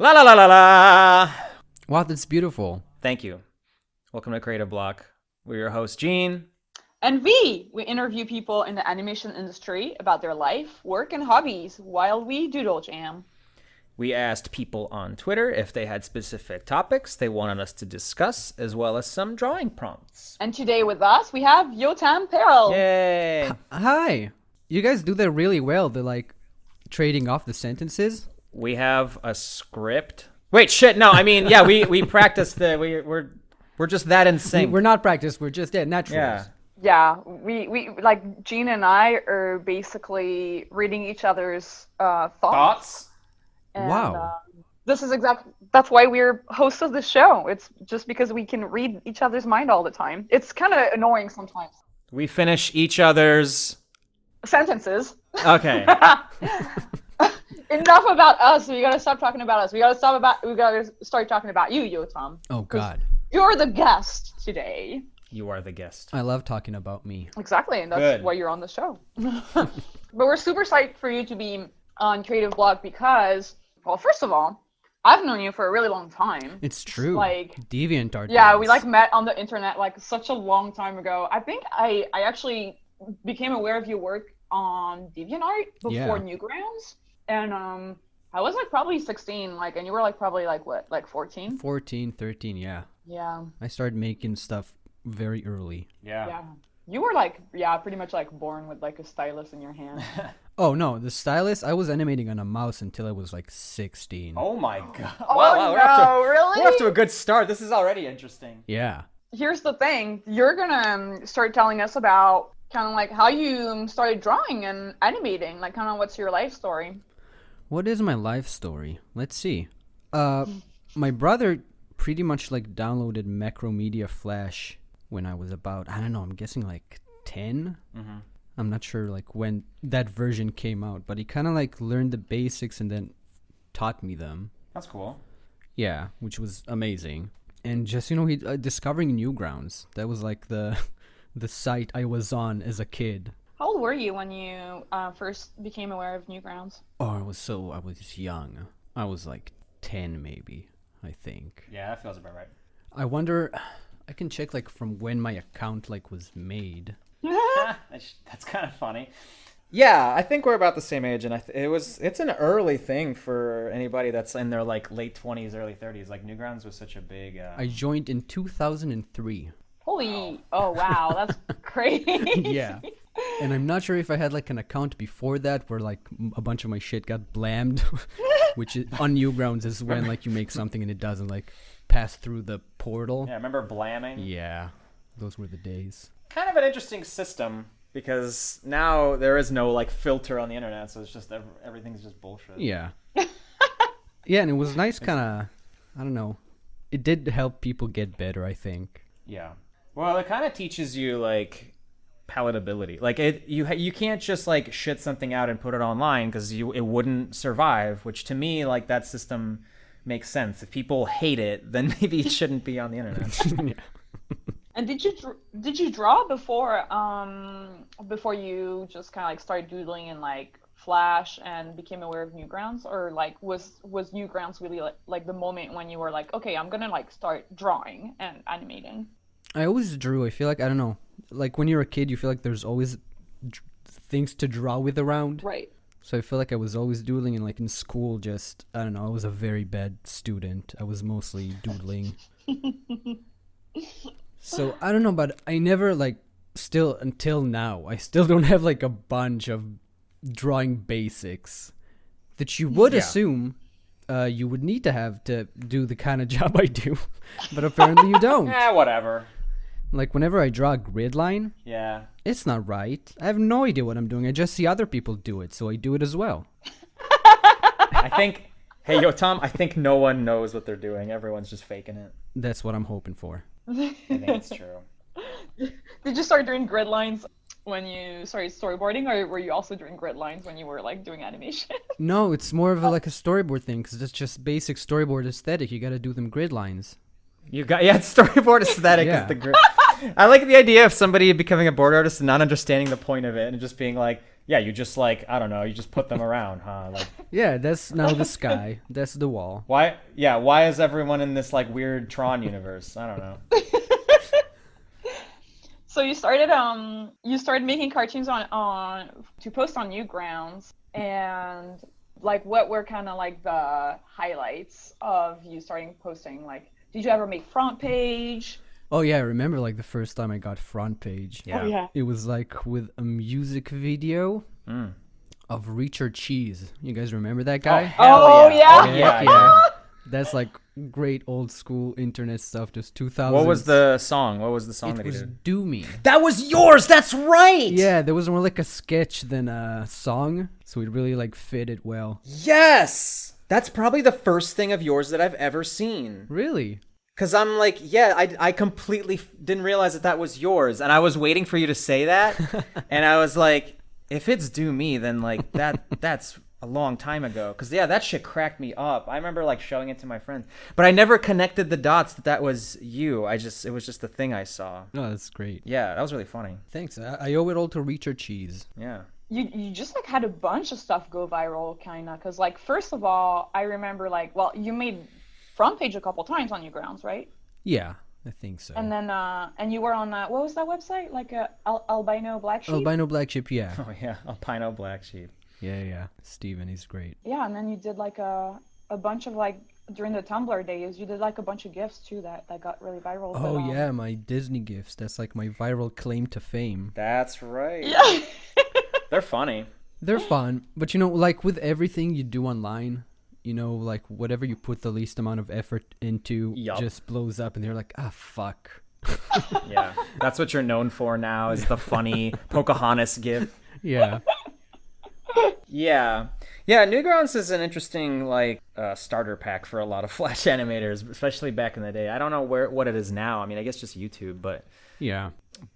La la la la la. Wow, that's beautiful. Thank you. Welcome to Creative Block. We're your host, Gene. And we interview people in the animation industry about their life, work, and hobbies while we doodle jam. We asked people on Twitter if they had specific topics they wanted us to discuss, as well as some drawing prompts. And today with us, we have Yotam Perel. Yay! Hi. You guys do that really well. They're like trading off the sentences. We have a script. Wait, shit, no, I mean, yeah, we practiced we're just that in sync. We're not practiced. We're just naturals. Yeah. Yeah, we like Gene and I are basically reading each other's thoughts. And, Wow. That's why we're hosts of the show. It's just because we can read each other's mind all the time. It's kind of annoying sometimes. We finish each other's... Sentences. Okay. Enough about us. We gotta stop talking about us. We gotta start talking about you, Yotam. Oh, God. You're the guest today. You are the guest. I love talking about me. Exactly, and that's Good. why you're on the show. But we're super psyched for you to be on Creative Block because, well, first of all, I've known you for a really long time. It's true. Like, DeviantArt. yeah, days. we like met on the internet like such a long time ago. I think I actually became aware of your work on DeviantArt before Yeah. Newgrounds, and I was like probably 16, like, and you were like probably like what, like 14? 14, 13, yeah. Yeah. I started making stuff very early. Yeah. You were like, yeah, pretty much like born with like a stylus in your hand. Oh, no. The stylus, I was animating on a mouse until I was like 16. Oh my god. Oh, Wow, really? we're off to a good start. This is already interesting. Yeah. Here's the thing. You're gonna start telling us about kind of like how you started drawing and animating, like kind of what's your life story. What is my life story? Let's see. My brother pretty much like downloaded Macromedia Flash when I was about, I don't know, I'm guessing like 10. Mm-hmm. I'm not sure like when that version came out, but he kind of like learned the basics and then taught me them. That's cool. Yeah, which was amazing. And just, he discovering Newgrounds. That was like the site I was on as a kid. How old were you when you first became aware of Newgrounds? Oh, I was young. I was like 10 maybe, I think. Yeah, that feels about right. I wonder, I can check like from when my account like was made. That's kind of funny. Yeah, I think we're about the same age, and it's an early thing for anybody that's in their like late 20s, early 30s. Like Newgrounds was such a big. I joined in 2003. Holy, oh wow, that's crazy. Yeah. And I'm not sure if I had like an account before that where like a bunch of my shit got blamed, which is, on Newgrounds is when like you make something and it doesn't like pass through the portal. Yeah, remember blamming? Yeah, those were the days. Kind of an interesting system because now there is no like filter on the internet, so it's just everything's just bullshit. Yeah. Yeah, and it was nice kind of, I don't know, it did help people get better, I think. Yeah. Well, it kind of teaches you like palatability. Like you can't just like shit something out and put it online because it wouldn't survive. Which to me, like that system makes sense. If people hate it, then maybe it shouldn't be on the internet. Yeah. And did you draw before you just kind of like started doodling in like Flash and became aware of Newgrounds, or like was Newgrounds really like the moment when you were like, okay, I'm gonna like start drawing and animating? I always drew. I feel like, I don't know, like when you're a kid, you feel like there's always things to draw with around. Right. So I feel like I was always doodling, and like in school, just, I don't know, I was a very bad student. I was mostly doodling. So I don't know, but I never like, still until now, I still don't have like a bunch of drawing basics that you would assume you would need to have to do the kind of job I do, but apparently you don't. Whatever. Like whenever I draw a grid line, Yeah. it's not right. I have no idea what I'm doing. I just see other people do it, so I do it as well. I think. Hey, Yotam, I think no one knows what they're doing. Everyone's just faking it. That's what I'm hoping for. I think it's true. Did you start doing grid lines when you started storyboarding, or were you also doing grid lines when you were like doing animation? No, it's more of like a storyboard thing, because it's just basic storyboard aesthetic. You gotta do them grid lines. You got storyboard aesthetic Yeah. is the grid. I like the idea of somebody becoming a board artist and not understanding the point of it and just being like, yeah, you just like, I don't know, you just put them around, huh? Like, Yeah, that's now the sky. That's the wall. why? Yeah, why is everyone in this like weird Tron universe? I don't know. So you started making cartoons on to post on Newgrounds, and like what were kind of like the highlights of you starting posting? Like, did you ever make front page? Oh yeah, I remember like the first time I got front page. Yeah. Oh yeah. It was like with a music video Mm. of Richard Cheese. You guys remember that guy? Hell Oh, yeah. Oh, yeah, Heck yeah. That's like great old school internet stuff, just 2000s. What was the song? What was the song It that he was did? Do Me. That was yours. That's right. Yeah, there was more like a sketch than a song, so it really like fitted well. Yes. That's probably the first thing of yours that I've ever seen. Really? Cause I'm like, yeah, I completely didn't realize that was yours, and I was waiting for you to say that, and I was like, if it's Do Me, then like that's a long time ago. Cause yeah, that shit cracked me up. I remember like showing it to my friends, but I never connected the dots that was you. It was just the thing I saw. Oh, that's great. Yeah, that was really funny. Thanks. I owe it all to Richard Cheese. Yeah. You just like had a bunch of stuff go viral, kind of, because like first of all, I remember like, well, you made front page a couple times on Newgrounds, right? Yeah, I think so. And then and you were on what was that website? Like albino black sheep. Albino Black Sheep, yeah. Oh yeah, Alpino Black Sheep. Yeah. Steven, he's great. Yeah, and then you did like a bunch of like during the Tumblr days, you did like a bunch of gifs too that got really viral. Oh yeah, my Disney gifts. That's like my viral claim to fame. That's right. Yeah. They're funny. They're fun, but you know, like with everything you do online, you know, like whatever you put the least amount of effort into Yup. just blows up, and they're like, ah, fuck. Yeah, that's what you're known for now is the funny Pocahontas gif. Yeah. Yeah. Newgrounds is an interesting like starter pack for a lot of Flash animators, especially back in the day. I don't know what it is now. I mean, I guess just YouTube, but Yeah.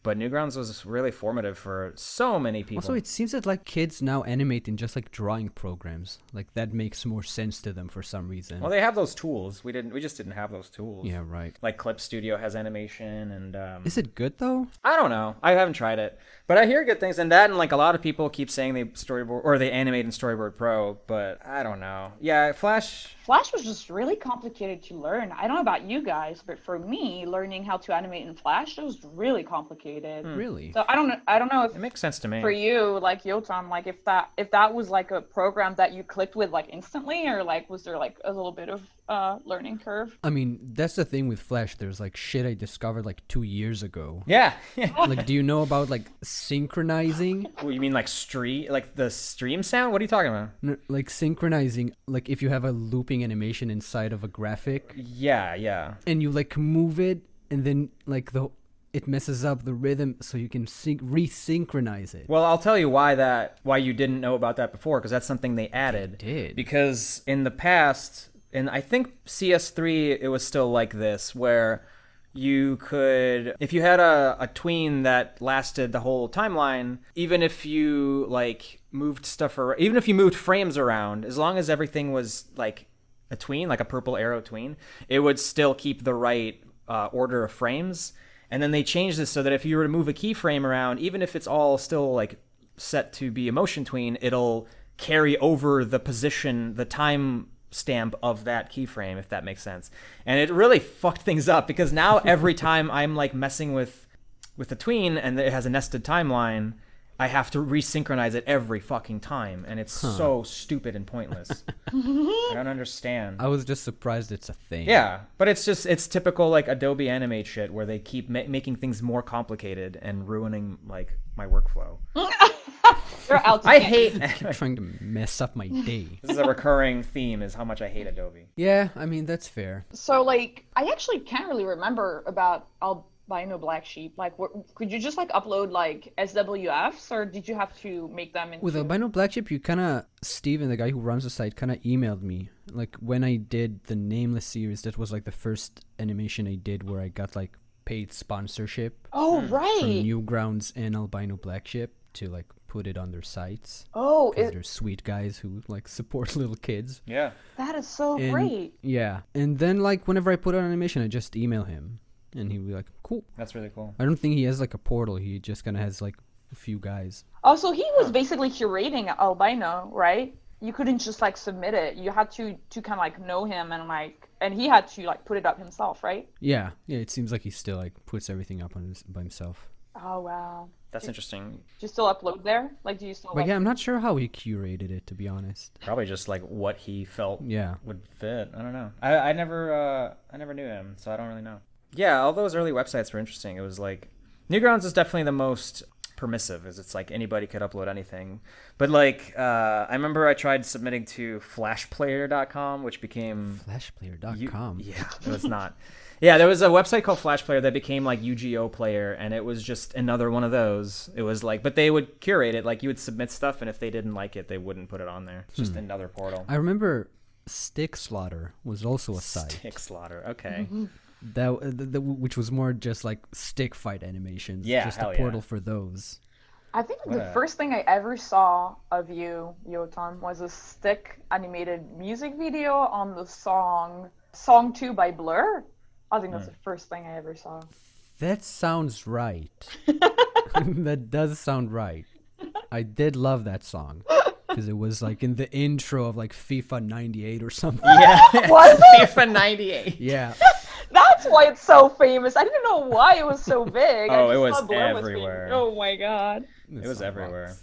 Newgrounds was really formative for so many people. Also, it seems that like kids now animate in just like drawing programs. Like that makes more sense to them for some reason. Well, they have those tools. We just didn't have those tools. Yeah, right. Like Clip Studio has animation, and Is it good though? I don't know. I haven't tried it, but I hear good things. And like a lot of people keep saying they storyboard or they animate in Storyboard Pro, but I don't know. Yeah, Flash Flash was just really complicated to learn. I don't know about you guys, but for me, learning how to animate in Flash, it was really complicated. Really? So I don't know if It makes sense to me. for you, like Yotam, like if that was like a program that you clicked with like instantly, or like was there like a little bit of learning curve? I mean, that's the thing with Flash. There's like shit I discovered like 2 years ago. Yeah. Like, do you know about like synchronizing? Well, you mean like the stream sound? What are you talking about? Like synchronizing, like if you have a looping animation inside of a graphic Yeah. and you like move it, and then like it messes up the rhythm, so you can resynchronize it. Well, I'll tell you why you didn't know about that before, because that's something they added. They did. Because in the past, and I think CS3, it was still like this, where you could, if you had a tween that lasted the whole timeline, even if you like moved stuff around, even if you moved frames around, as long as everything was like a tween, like a purple arrow tween, it would still keep the right order of frames. And then they changed this so that if you were to move a keyframe around, even if it's all still like set to be a motion tween, it'll carry over the position, the time stamp of that keyframe, if that makes sense. And it really fucked things up, because now every time I'm like messing with the tween and it has a nested timeline, I have to resynchronize it every fucking time, and it's so stupid and pointless. I don't understand. I was just surprised it's a thing. Yeah, but it's typical like Adobe Animate shit, where they keep making things more complicated and ruining like my workflow. You're out. I hate. Trying to mess up my day. This is a recurring theme: is how much I hate Adobe. Yeah, I mean that's fair. So like, I actually can't really remember about albino black sheep. Like, could you just like upload like SWFs, or did you have to make them into... With albino black sheep, you kind of, Steven, the guy who runs the site, kind of emailed me. Like when I did the Nameless series, that was like the first animation I did where I got like paid sponsorship Oh from right. Newgrounds and albino black sheep to like put it on their sites. Oh, Because they're sweet guys who like support little kids. Yeah. that is so And, great. Yeah. And then like whenever I put out an animation, I just email him. and he'd be like, cool. That's really cool. I don't think he has like a portal. He just kind of has like a few guys. Oh, so he was basically curating albino, right? You couldn't just like submit it. You had to kind of like know him and he had to like put it up himself, right? Yeah. It seems like he still like puts everything up on by himself. Oh wow. That's interesting. Do you still upload there? Like, do you still? But yeah, I'm not sure how he curated it, to be honest. Probably just like what he felt Yeah. would fit. I don't know. I never knew him, so I don't really know. Yeah, all those early websites were interesting. It was like Newgrounds is definitely the most permissive, as it's like anybody could upload anything. But like I remember I tried submitting to flashplayer.com, which became Flashplayer.com. Yeah, it was not. Yeah, there was a website called Flash Player that became like UGO Player, and it was just another one of those. It was like, but they would curate it. Like you would submit stuff, and if they didn't like it, they wouldn't put it on there. It's just another portal. I remember Stick Slaughter was also a site. Stick Slaughter, okay. Which was more just like stick fight animations. Yeah, just hell a portal yeah. for those. I think the first thing I ever saw of you, Yotam, was a stick animated music video on the song 2 by Blur. I think that's the first thing I ever saw. That sounds right. That does sound right. I did love that song because it was like in the intro of like FIFA 98 or something. Yeah, Was it? FIFA 98. Yeah. That's why it's so famous. I didn't know why it was so big. Oh, I just it was thought Blur everywhere. Oh my god. It was everywhere.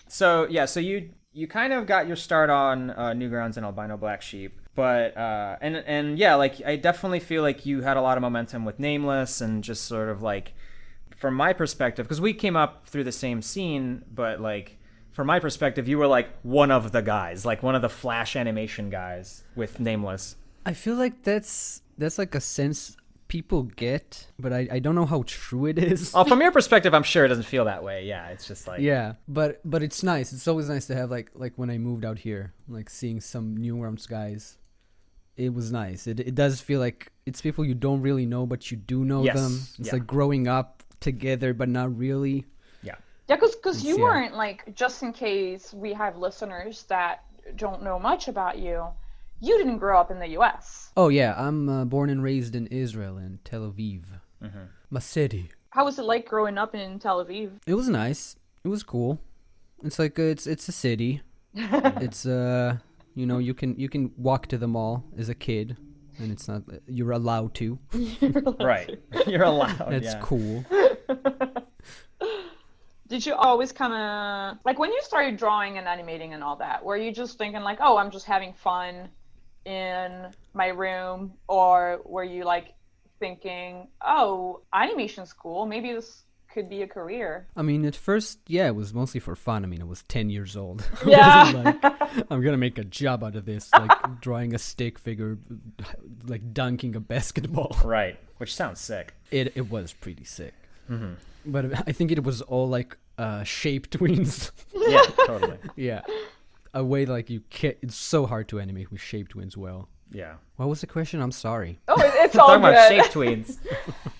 So yeah, so you kind of got your start on Newgrounds and Albino Black Sheep, but and yeah, like I definitely feel like you had a lot of momentum with Nameless and just sort of like, from my perspective, because we came up through the same scene, but like from my perspective, you were like one of the guys, like one of the Flash animation guys with Nameless. I feel like that's like a sense people get, but I don't know how true it is. Well, from your perspective, I'm sure it doesn't feel that way. Yeah, it's just like Yeah, but it's nice. It's always nice to have like when I moved out here, like seeing some Newgrounds guys. It was nice. It does feel like it's people you don't really know, but you do know Yes, them. It's yeah. like growing up together, but not really. Yeah, because you Yeah. weren't like, just in case we have listeners that don't know much about you, you didn't grow up in the U.S. Oh yeah, I'm born and raised in Israel, in Tel Aviv, my city. How was it like growing up in Tel Aviv? It was nice. It was cool. It's like it's a city. It's you can walk to the mall as a kid, and it's not you're allowed to. right. You're allowed. That's yeah. cool. Did you always kind of, like when you started drawing and animating and all that, were you just thinking like, oh, I'm just having fun in my room? Or were you like thinking, oh, animation's cool, maybe this could be a career? I mean, at first, yeah, it was mostly for fun. I mean, I was 10 years old. Yeah. It wasn't like, I'm gonna make a job out of this, like drawing a stick figure, like dunking a basketball. Right. Which sounds sick. It was pretty sick. But I think it was all like shape twins. Yeah, totally. Yeah, a way like you can't. It's so hard to animate with shape twins well. Yeah. What was the question? I'm sorry. Oh, it's all Talking good. about shape tweens.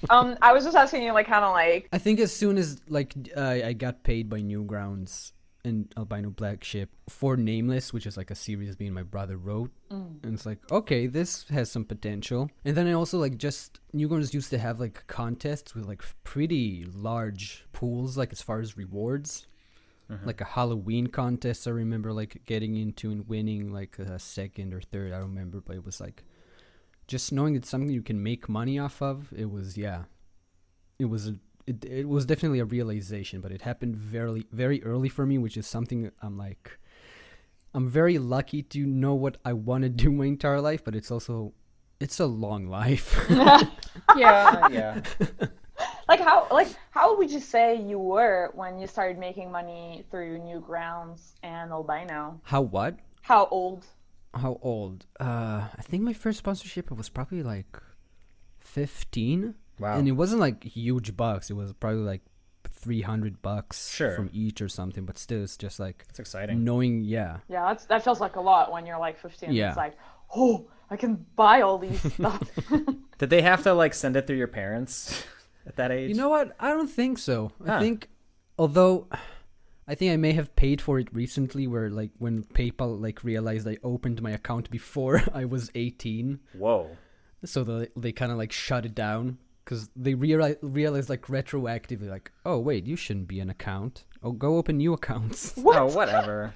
I was just asking you like kind of like, I think as soon as like I got paid by Newgrounds and Albino Black Ship for Nameless, which is like a series me and my brother wrote, and it's like, okay, this has some potential. And then I also like just Newgrounds used to have like contests with like pretty large pools, like as far as rewards. Like a Halloween contest I remember like getting into and winning like a second or third, I don't remember, but it was like just knowing it's something you can make money off of. It was it was definitely a realization, but it happened very, very early for me, which is something I'm very lucky to know what I want to do my entire life, but it's a long life. Yeah. like how would you say you were when you started making money through Newgrounds and Albino? How what? How old? How old? I think my first sponsorship was probably like 15. Wow. And it wasn't like huge bucks. It was probably like $300 Sure. from each or something, but still it's just like It's exciting. knowing, yeah. Yeah, that feels like a lot when you're like 15. Yeah. It's like, oh, I can buy all these stuff. Did they have to like send it through your parents at that age? You know what? I don't think so. Huh. I think, although I think I may have paid for it recently, where like when PayPal like realized I opened my account before I was 18, Whoa. so they kind of like shut it down. because they realize like retroactively, like, oh wait, you shouldn't be an account. Oh, go open new accounts. What? Oh, whatever.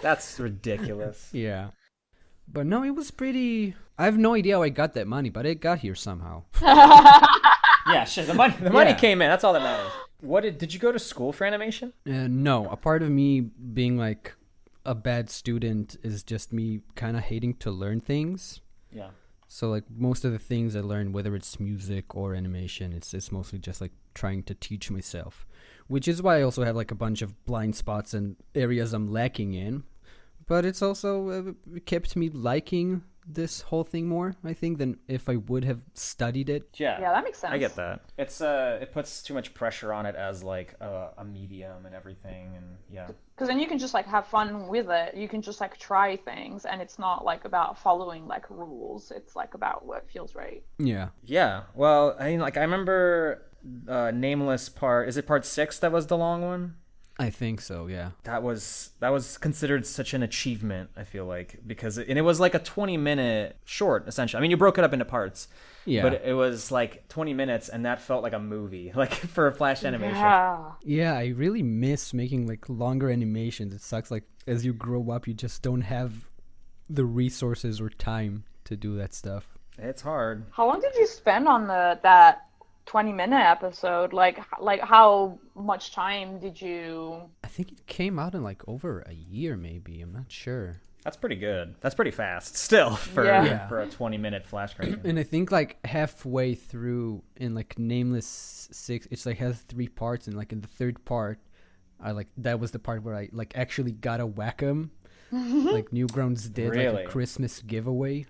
That's ridiculous. Yeah, but no, it was pretty. I have no idea how I got that money, but it got here somehow. Yeah, shit. The money Yeah. came in. That's all that matters. Did you go to school for animation? No, a part of me being like a bad student is just me kind of hating to learn things. Yeah. So like most of the things I learn, whether it's music or animation, it's mostly just like trying to teach myself, which is why I also have like a bunch of blind spots and areas I'm lacking in. But it's also kept me liking this whole thing more, I think, than if I would have studied it. Yeah. Yeah, that makes sense. I get that. It's it puts too much pressure on it as like a medium and everything, and yeah. Because then you can just like have fun with it. You can just like try things, and it's not like about following like rules. It's like about what feels right. Yeah. Yeah. Well, I mean, like I remember Nameless part. Is it part 6 that was the long one? I think so, yeah. That was considered such an achievement, I feel like, because it was like a 20-minute short, essentially. I mean, you broke it up into parts. Yeah. But it was like 20 minutes, and that felt like a movie, like for a Flash animation. Yeah. Yeah, I really miss making like longer animations. It sucks like as you grow up, you just don't have the resources or time to do that stuff. It's hard. How long did you spend on that 20-minute episode? Like how much time did you? I think it came out in like over a year, maybe. I'm not sure. That's pretty good. That's pretty fast still for Yeah. for a 20-minute Flash cartoon. And I think like halfway through in like Nameless 6, it's like has 3 parts, and like in the third part, I like that was the part where I like actually got a Wacom. Like Newgrounds did like Really? a Christmas giveaway.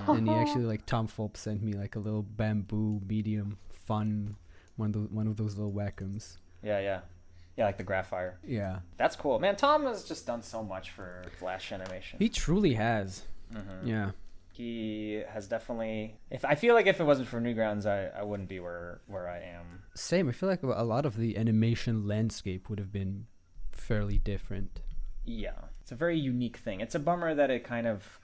And he actually like Tom Fulp sent me like a little bamboo medium fun one of those little Wacoms. Yeah, like the Graphire. Yeah. That's cool, man. Tom has just done so much for Flash animation. He truly has. Yeah. He has definitely. I feel like if it wasn't for Newgrounds, I wouldn't be where I am. Same. I feel like a lot of the animation landscape would have been fairly different. Yeah, it's a very unique thing. It's a bummer that it kind of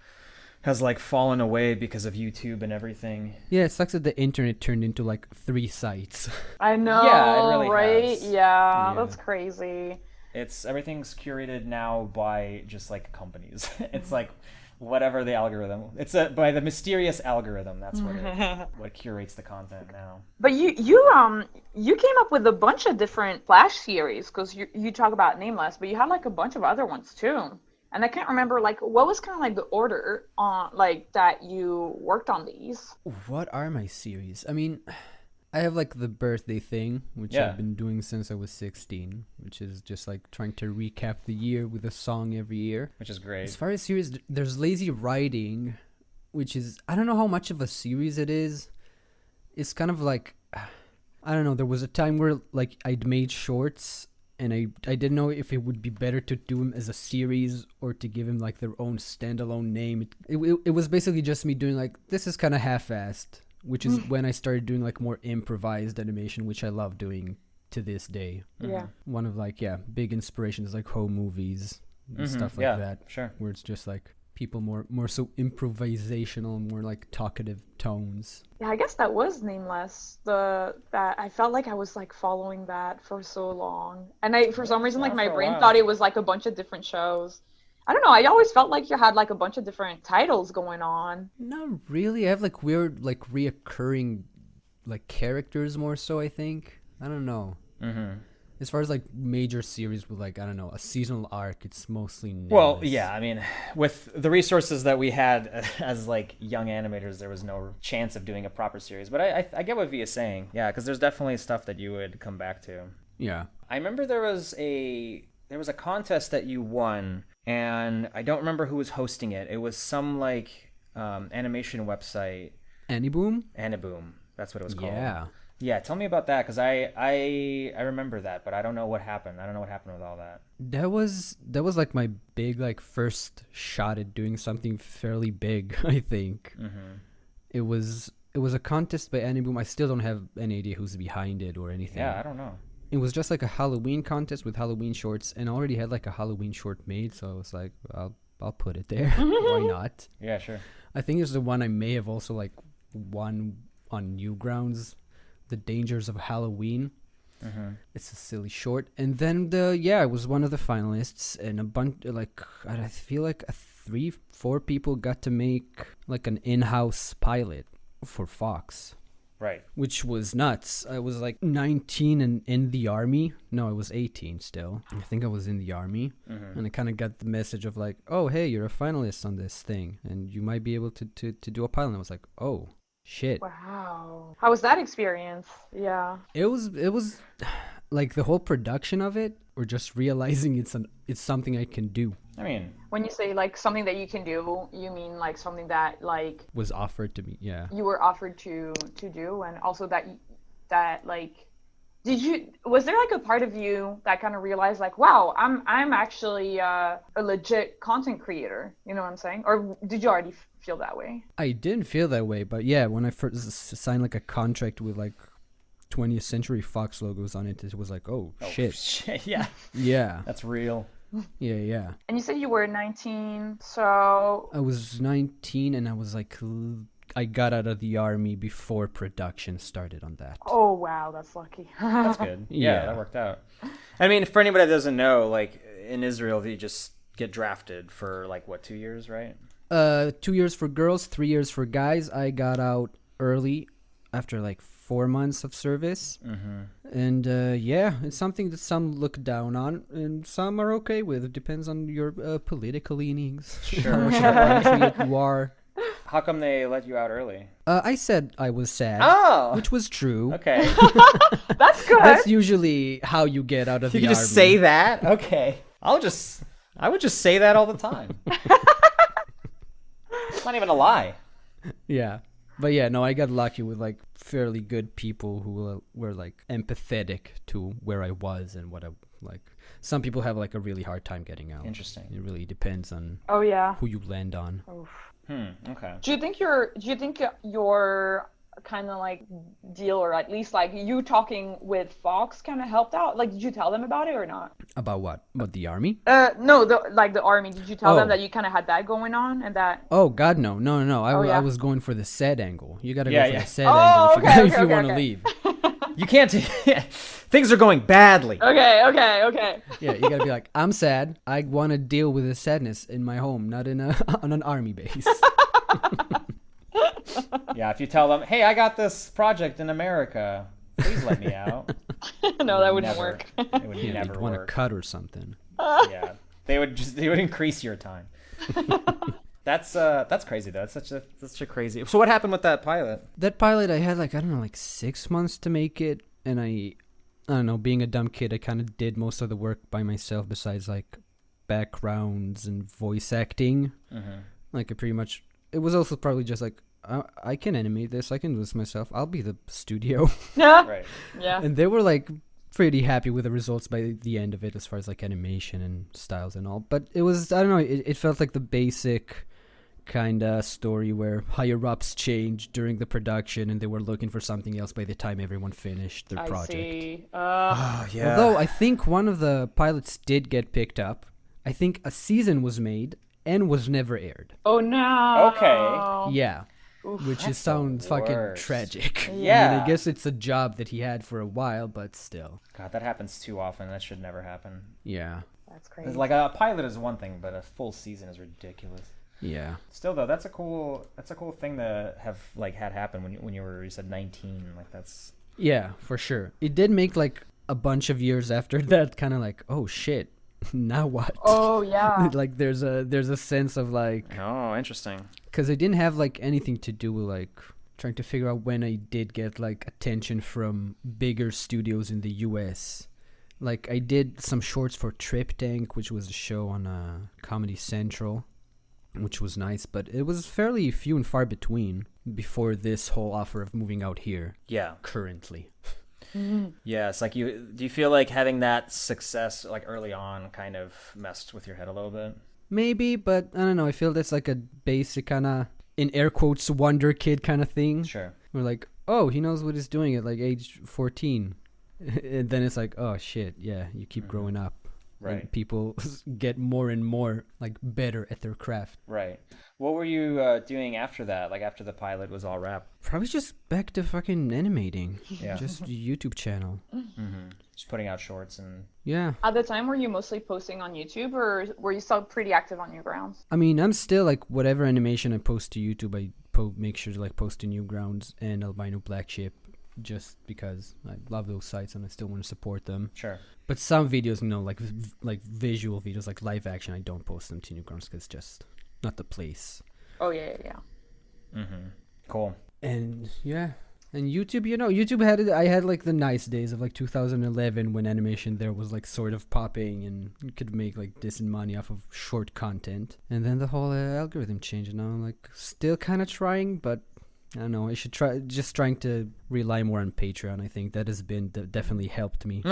has like fallen away because of YouTube and everything. Yeah, it sucks that the internet turned into like 3 sites. I know. Yeah, it really right? has. Yeah, Yeah. that's crazy. Everything's curated now by just like companies. It's like whatever the algorithm. It's by the mysterious algorithm. That's what curates the content now. But you came up with a bunch of different Flash series, because you talk about Nameless, but you had like a bunch of other ones too. And I can't remember like what was kind of like the order on like that you worked on these. What are my series? I mean, I have like the birthday thing, which Yeah. I've been doing since I was 16, which is just like trying to recap the year with a song every year. Which is great. As far as series, there's Lazy Writing, which is, I don't know how much of a series it is. It's kind of like, I don't know, there was a time where like I'd made shorts, and I didn't know if it would be better to do them as a series or to give them like their own standalone name. It was basically just me doing like, this is kind of half-assed, which is when I started doing like more improvised animation, which I love doing to this day. Yeah. One of like, big inspirations like home movies and stuff like yeah, that. sure. Where it's just like people more so improvisational, more like talkative tones. Yeah, I guess that was Nameless. That I felt like I was like following that for so long, and for some reason like Yeah, my for a brain while. thought it was like a bunch of different shows. I don't know. I always felt like you had like a bunch of different titles going on. Not really. I have like weird like reoccurring like characters more so, I think. I don't know. As far as like major series with like, I don't know, a seasonal arc, it's mostly Nameless. Well, yeah, I mean, with the resources that we had as like young animators, there was no chance of doing a proper series. But I get what V is saying. Yeah, because there's definitely stuff that you would come back to. Yeah. I remember there was a contest that you won, and I don't remember who was hosting it. It was some like animation website. Anyboom? Aniboom. That's what it was called. Yeah. Yeah, tell me about that, because I remember that, but I don't know what happened. I don't know what happened with all that. That was like my big like first shot at doing something fairly big, I think. It was a contest by Anyboom. I still don't have any idea who's behind it or anything. Yeah, I don't know. It was just like a Halloween contest with Halloween shorts, and I already had like a Halloween short made, so I was like, I'll put it there. Why not? Yeah, sure. I think it's the one I may have also like won on Newgrounds, The Dangers of Halloween. Mm-hmm. It's a silly short. And then I was one of the finalists, and a bunch, like, I feel like 3-4 people got to make like an in-house pilot for Fox. Right. Which was nuts. I was like 19 and in the army. No, I was 18 still. I think I was in the army. Mm-hmm. And I kind of got the message of like, oh, hey, you're a finalist on this thing. And you might be able to do a pilot. And I was like, oh, shit. Wow. How was that experience? Yeah. It was like the whole production of it, or just realizing it's something I can do. I mean, when you say like something that you can do, you mean like something that like was offered to me. Yeah. You were offered to do, and also that like, was there like a part of you that kind of realized like, wow, I'm actually a legit content creator? You know what I'm saying? Or did you already feel that way? I didn't feel that way, but yeah, when I first signed like a contract with like 20th Century Fox logos on it, it was like, oh shit. Yeah. Yeah. That's real. Yeah. And you said you were 19, so... I was 19, and I was like, I got out of the army before production started on that. Oh, wow, that's lucky. That's good. Yeah, that worked out. I mean, for anybody that doesn't know, like, in Israel, you just get drafted for, like, what, 2 years, right? 2 years for girls, 3 years for guys. I got out early after, like, 4 months of service. Mm-hmm. And it's something that some look down on and some are okay with. It depends on your political leanings. Sure. How much of a patriot you are. How come they let you out early? I said I was sad, which was true. Okay. That's good. That's usually how you get out of the army. You just say that? Okay. I would just say that all the time. It's not even a lie. Yeah. But yeah, no, I got lucky with like fairly good people who were like empathetic to where I was and what I like. Some people have like a really hard time getting out. Interesting. It really depends on who you land on. Oof. Okay. Do you think your kind of like deal, or at least like you talking with Fox, kind of helped out? Like, did you tell them about it or not? About what? About the army? No, the army. Did you tell them that you kind of had that going on and that? Oh God, no. I was going for the sad angle. You gotta go for the sad angle if you want to leave. You can't. Things are going badly. Okay. Yeah, you gotta be like, I'm sad. I want to deal with the sadness in my home, not on an army base. Yeah, if you tell them, hey, I got this project in America, please let me out. No, that wouldn't work. It would never You'd want to work. cut or something. Yeah, they would increase your time. That's crazy though. That's such a crazy. So what happened with that pilot? That pilot, I had like 6 months to make it, and I don't know. Being a dumb kid, I kind of did most of the work by myself, besides like backgrounds and voice acting. Mm-hmm. Like it was also probably just like, I can animate this. I can do this myself. I'll be the studio. Right. Yeah. And they were like pretty happy with the results by the end of it, as far as like animation and styles and all. But it was, I don't know, it felt like the basic kind of story where higher ups changed during the production and they were looking for something else by the time everyone finished their project. I see. Yeah. Although I think one of the pilots did get picked up. I think a season was made and was never aired. Oh no. Okay. Yeah. Oof, which just sounds fucking tragic. Yeah. I mean, I guess it's a job that he had for a while, but still. God, that happens too often. That should never happen. Yeah. That's crazy. Like a pilot is one thing, but a full season is ridiculous. Yeah. Still though, that's a cool thing to have like had happen when you said 19. Like that's. Yeah, for sure. It did make like a bunch of years after that, kind of like, oh shit, now what? Oh yeah. Like there's a sense of like. Oh, interesting. Because I didn't have like anything to do with like trying to figure out when I did get like attention from bigger studios in the US. Like I did some shorts for Trip Tank, which was a show on Comedy Central, which was nice, but it was fairly few and far between before this whole offer of moving out here. Yeah. Currently. Mm-hmm. Yeah, it's like do you feel like having that success like early on kind of messed with your head a little bit? Maybe, but I don't know. I feel that's like a basic kind of, in air quotes, wonder kid kind of thing. Sure. We're like, oh, he knows what he's doing at like age 14. And then it's like, oh shit, yeah, you keep growing up. Right. And people get more and more like better at their craft. Right. What were you doing after that? Like after the pilot was all wrapped? Probably just back to fucking animating. Yeah. Just YouTube channel. Just putting out shorts and. Yeah. At the time, were you mostly posting on YouTube, or were you still pretty active on Newgrounds? I mean, I'm still like whatever animation I post to YouTube, I make sure to like post to Newgrounds and Albino Black Ship, just because I love those sites and I still want to support them. Sure. But some videos, like visual videos, like live action, I don't post them to Newgrounds because it's just not the place. Oh yeah. Cool. And yeah. And YouTube, YouTube I had like the nice days of like 2011 when animation there was like sort of popping and you could make like decent money off of short content. And then the whole algorithm changed and now I'm like still kind of trying, but I don't know, I should trying to rely more on Patreon. I think that has been definitely helped me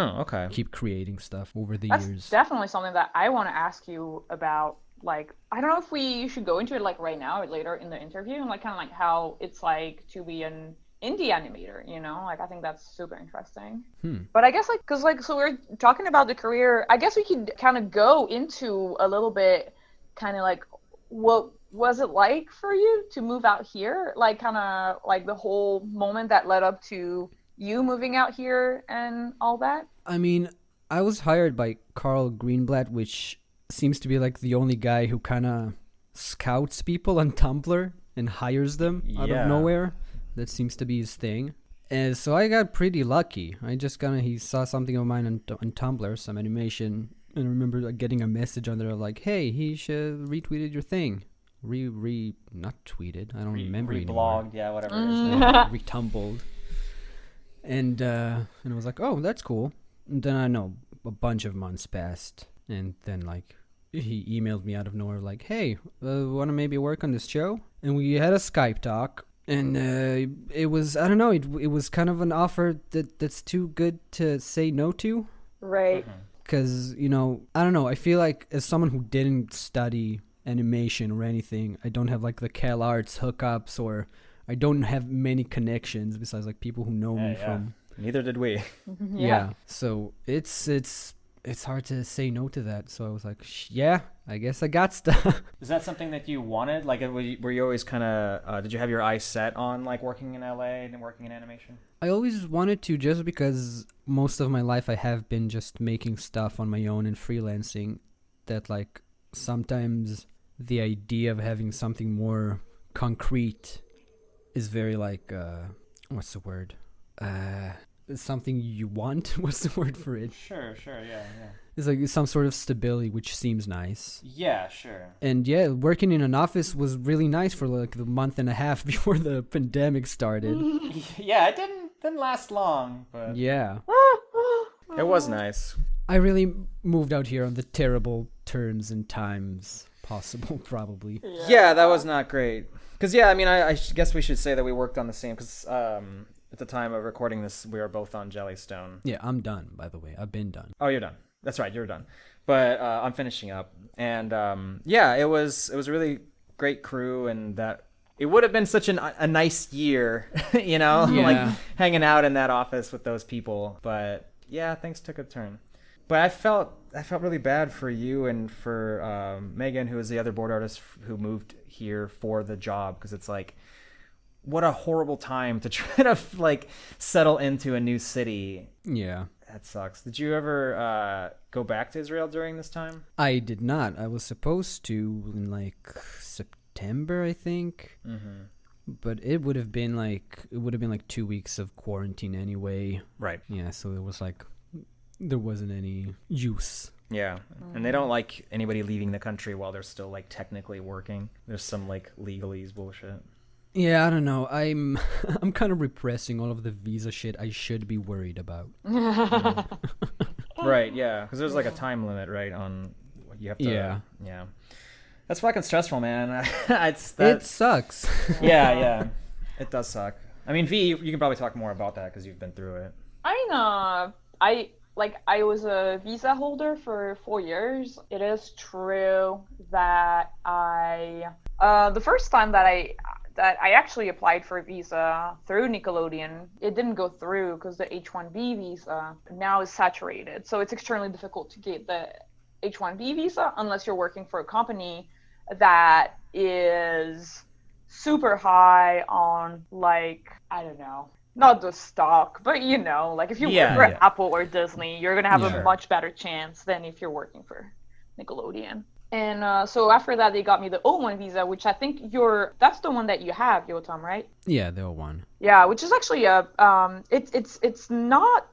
keep creating stuff over the years. That's definitely something that I want to ask you about. Like, I don't know if we should go into it like right now or later in the interview, and like kind of like how it's like to be an indie animator, like I think that's super interesting. But I guess like because like so we're talking about the career, I guess we could kind of go into a little bit kind of like what was it like for you to move out here, like kind of like the whole moment that led up to you moving out here and all that. I mean, I was hired by Carl Greenblatt, which seems to be like the only guy who kind of scouts people on Tumblr and hires them out of nowhere. That seems to be his thing. And so I got pretty lucky. I just he saw something of mine on Tumblr, some animation, and I remember getting a message on there like, hey, he should retweeted your thing. Not tweeted. I don't remember anymore. Reblogged, yeah, whatever it is. Retumbled. And I was like, oh, that's cool. And then I know a bunch of months passed. And then like he emailed me out of nowhere like, hey, want to maybe work on this show? And we had a Skype talk. And it was, I don't know, it was kind of an offer that's too good to say no to. Right. Because, I don't know, I feel like as someone who didn't study animation or anything, I don't have like the Cal Arts hookups, or I don't have many connections besides like people who know me from. Neither did we. Yeah. So it's hard to say no to that. So I was like, yeah, I guess I got stuff. Is that something that you wanted? Like, were you always kind of, did you have your eyes set on like working in LA and working in animation? I always wanted to, just because most of my life I have been just making stuff on my own and freelancing, that like sometimes the idea of having something more concrete is very like, what's the word? Something you want. What's the word for it? Sure, yeah. It's like some sort of stability, which seems nice. Yeah, sure. And yeah, working in an office was really nice for like the month and a half before the pandemic started. Yeah, it didn't last long, but yeah, it was nice. I really moved out here on the terrible terms and times possible, probably. Yeah, that was not great. Because I mean, I guess we should say that we worked on the same. Because at the time of recording this, we were both on Jellystone. Yeah, I'm done, by the way. I've been done. Oh, you're done. That's right, you're done. But I'm finishing up. And it was a really great crew, and that it would have been such a nice year, like hanging out in that office with those people. But yeah, things took a turn. But I felt really bad for you and for Megan, who was the other board artist who moved here for the job, because it's like, what a horrible time to try to like settle into a new city. Yeah. That sucks. Did you ever go back to Israel during this time? I did not. I was supposed to in like September, I think. Mm-hmm. But it would have been like 2 weeks of quarantine anyway. Right. Yeah, so it was like there wasn't any use. Yeah. And they don't like anybody leaving the country while they're still like technically working. There's some like legalese bullshit. Yeah, I don't know. I'm kind of repressing all of the visa shit I should be worried about. Right, yeah. Because there's like a time limit, right, on what you have to... Yeah. That's fucking stressful, man. It sucks. Yeah. It does suck. I mean, V, you can probably talk more about that because you've been through it. I was a visa holder for 4 years. It is true that the first time that I actually applied for a visa through Nickelodeon, it didn't go through because the H-1B visa now is saturated. So it's extremely difficult to get the H-1B visa unless you're working for a company that is super high on, like, I don't know, not the stock, but like if you work for Yeah. Apple or Disney, you're gonna have a Yeah. much better chance than if you're working for Nickelodeon. And so after that, they got me the O1 visa, which I think that's the one that you have, Yotam, right? Yeah, they're one. Yeah, which is actually it's not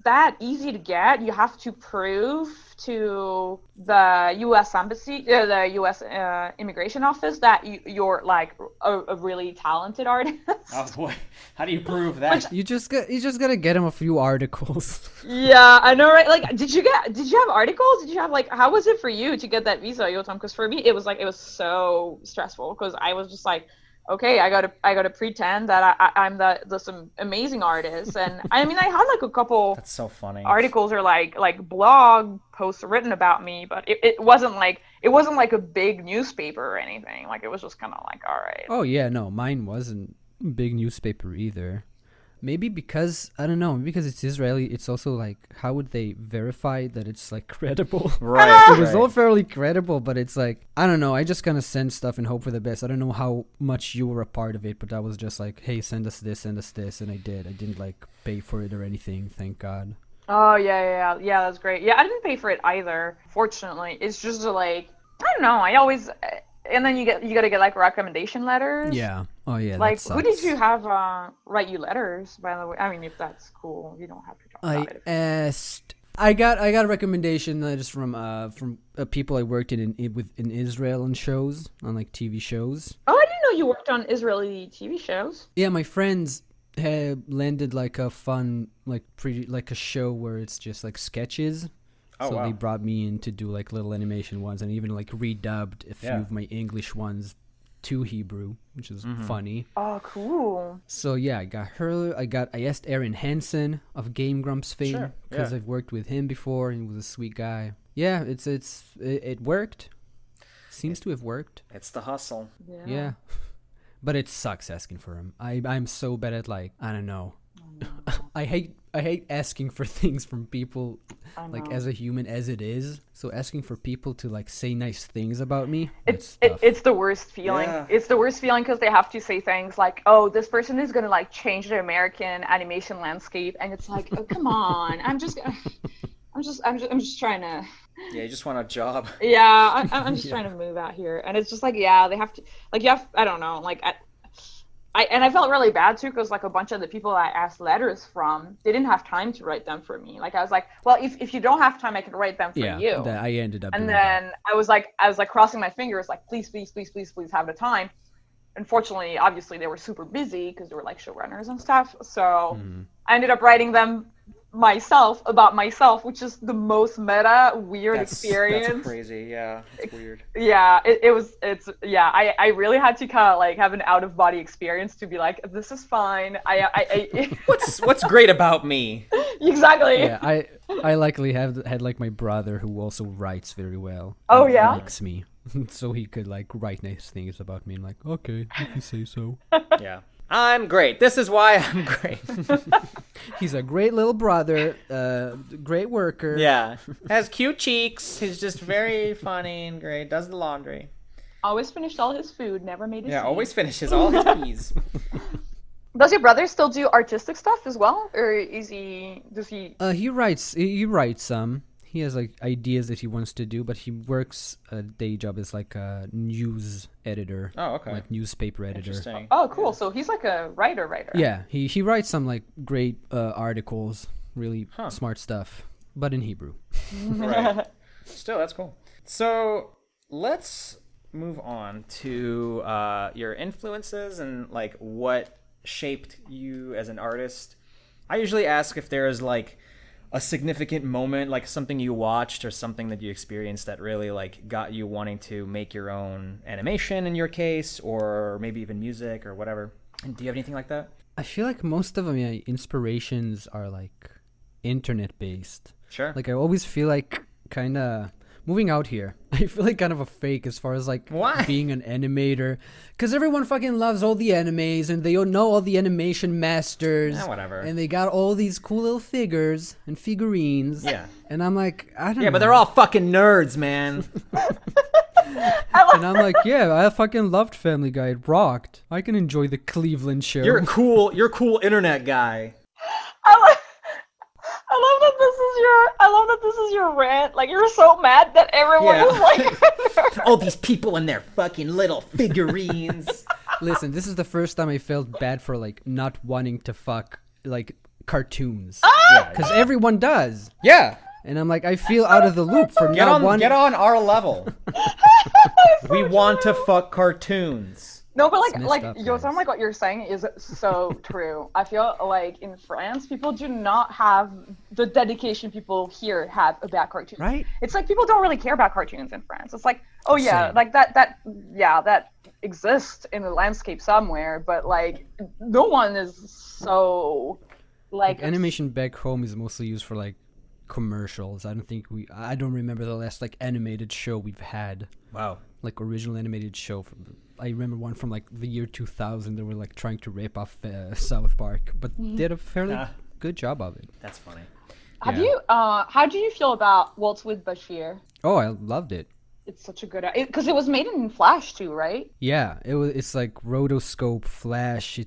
that easy to get. You have to prove to the U.S. embassy, the U.S. Immigration Office, that you're like a really talented artist. Oh boy, how do you prove that? You just gotta get him a few articles. Yeah, I know, right? Like, did you have articles? Did you have, like, how was it for you to get that visa, Yotam? Because for me, it was so stressful because I was just like, okay, I gotta pretend that I'm some amazing artist, and I mean, I had like a couple That's so funny. articles or like blog posts written about me, but it wasn't like a big newspaper or anything. Like, it was just kind of like, all right. Oh yeah, no, mine wasn't a big newspaper either. Maybe because I don't know, maybe because it's Israeli, it's also like, how would they verify that it's like credible? Right. It was all fairly credible, but it's like, I don't know, I just kind of send stuff and hope for the best. I don't know how much you were a part of it, but I was just like, hey, send us this, and I did. I didn't like pay for it or anything, thank God. Oh yeah, that's great. Yeah, I didn't pay for it either. Fortunately, it's just like, I don't know. I always, and then you gotta get like recommendation letters. Yeah. Oh yeah. Like, that who did sucks. you have write you letters? By the way, I mean, if that's cool, you don't have to talk about it. I asked. I got a recommendation just from people I worked in Israel on shows, on like TV shows. Oh, I didn't know you worked on Israeli TV shows. Yeah, my friends had landed like a fun like a show where it's just like sketches. Oh, So wow. they brought me in to do like little animation ones and even like redubbed a few Yeah. of my English ones to Hebrew, which is funny. Oh, cool. So yeah, I got her. I asked Aaron Hansen of Game Grumps fame Sure, because yeah. I've worked with him before and he was a sweet guy. Yeah, it worked. Seems to have worked. It's the hustle. Yeah. But it sucks asking for him. I'm so bad at like, I don't know. I hate asking for things from people, I like know. as a human as it is. So asking for people to like say nice things about me, It's that's tough. it's the worst feeling. Yeah. It's the worst feeling because they have to say things like, "Oh, this person is gonna like change the American animation landscape," and it's like, "Oh, come on! I'm just trying to." Yeah, you just want a job. Yeah, I'm just trying to move out here, and it's just like, yeah, they have to, like, you have, I don't know, like, I felt really bad too because like a bunch of the people I asked letters from, they didn't have time to write them for me. Like, I was like, well, if you don't have time, I can write them for you. That I ended up And doing that. then I was like crossing my fingers, like, please have the time. Unfortunately, obviously, they were super busy because they were like showrunners and stuff. So I ended up writing them myself about myself, which is the most meta weird experience. That's crazy. Yeah, it's weird. Yeah, I really had to kind of like have an out of body experience to be like, this is fine. I What's great about me? exactly. Yeah, I likely had like my brother who also writes very well. Oh, and yeah? likes me, so he could like write nice things about me. And like, okay, you can say so. Yeah, I'm great. This is why I'm great. He's a great little brother, great worker. Yeah, has cute cheeks. He's just very funny and great. Does the laundry. Always finished all his food, never made a Yeah, scene. always finishes all his peas. Does your brother still do artistic stuff as well, or does he? He writes some. He has like ideas that he wants to do, but he works a day job as like a news editor. Oh, okay. Like newspaper editor. Interesting. Oh, cool. So he's like a writer. Yeah, he writes some like great articles, really smart stuff, but in Hebrew. Right. Still, that's cool. So let's move on to your influences and like what shaped you as an artist. I usually ask if there is like a significant moment, like something you watched or something that you experienced that really like got you wanting to make your own animation in your case, or maybe even music or whatever. And do you have anything like that? I feel like most of my inspirations are like internet based. Sure. Like I always feel like kind of moving out here, I feel like kind of a fake as far as like Why? being an animator, because everyone fucking loves all the animes and they all know all the animation masters. Whatever. And they got all these cool little figures and figurines. Yeah. And I'm like, I don't know. Yeah, but they're all fucking nerds, man. And I'm like, yeah, I fucking loved Family Guy. It rocked. I can enjoy the Cleveland show. You're a cool internet guy. I love that this is your rant. Like, you're so mad that everyone Yeah. is like All these people and their fucking little figurines. Listen, this is the first time I felt bad for like not wanting to fuck like cartoons. Yeah. Because everyone does. Yeah. And I'm like, I feel out of the loop for not wanting. Get on our level. We want to fuck cartoons. No, but It's like messed up, Yotam, guys. like what you're saying is so true. I feel like in France, people do not have the dedication people here have about cartoons. Right? It's like people don't really care about cartoons in France. It's like, oh yeah, Same. like that exists in the landscape somewhere, but like no one is so like Animation back home is mostly used for like commercials. I don't remember the last like animated show we've had. Wow. Like original animated show. I remember one from like the year 2000. They were like trying to rip off South Park, but did a fairly good job of it. That's funny. How do you feel about Waltz with Bashir? Oh, I loved it. It's such a good because it was made in Flash too, right? Yeah, it's like rotoscope, flash.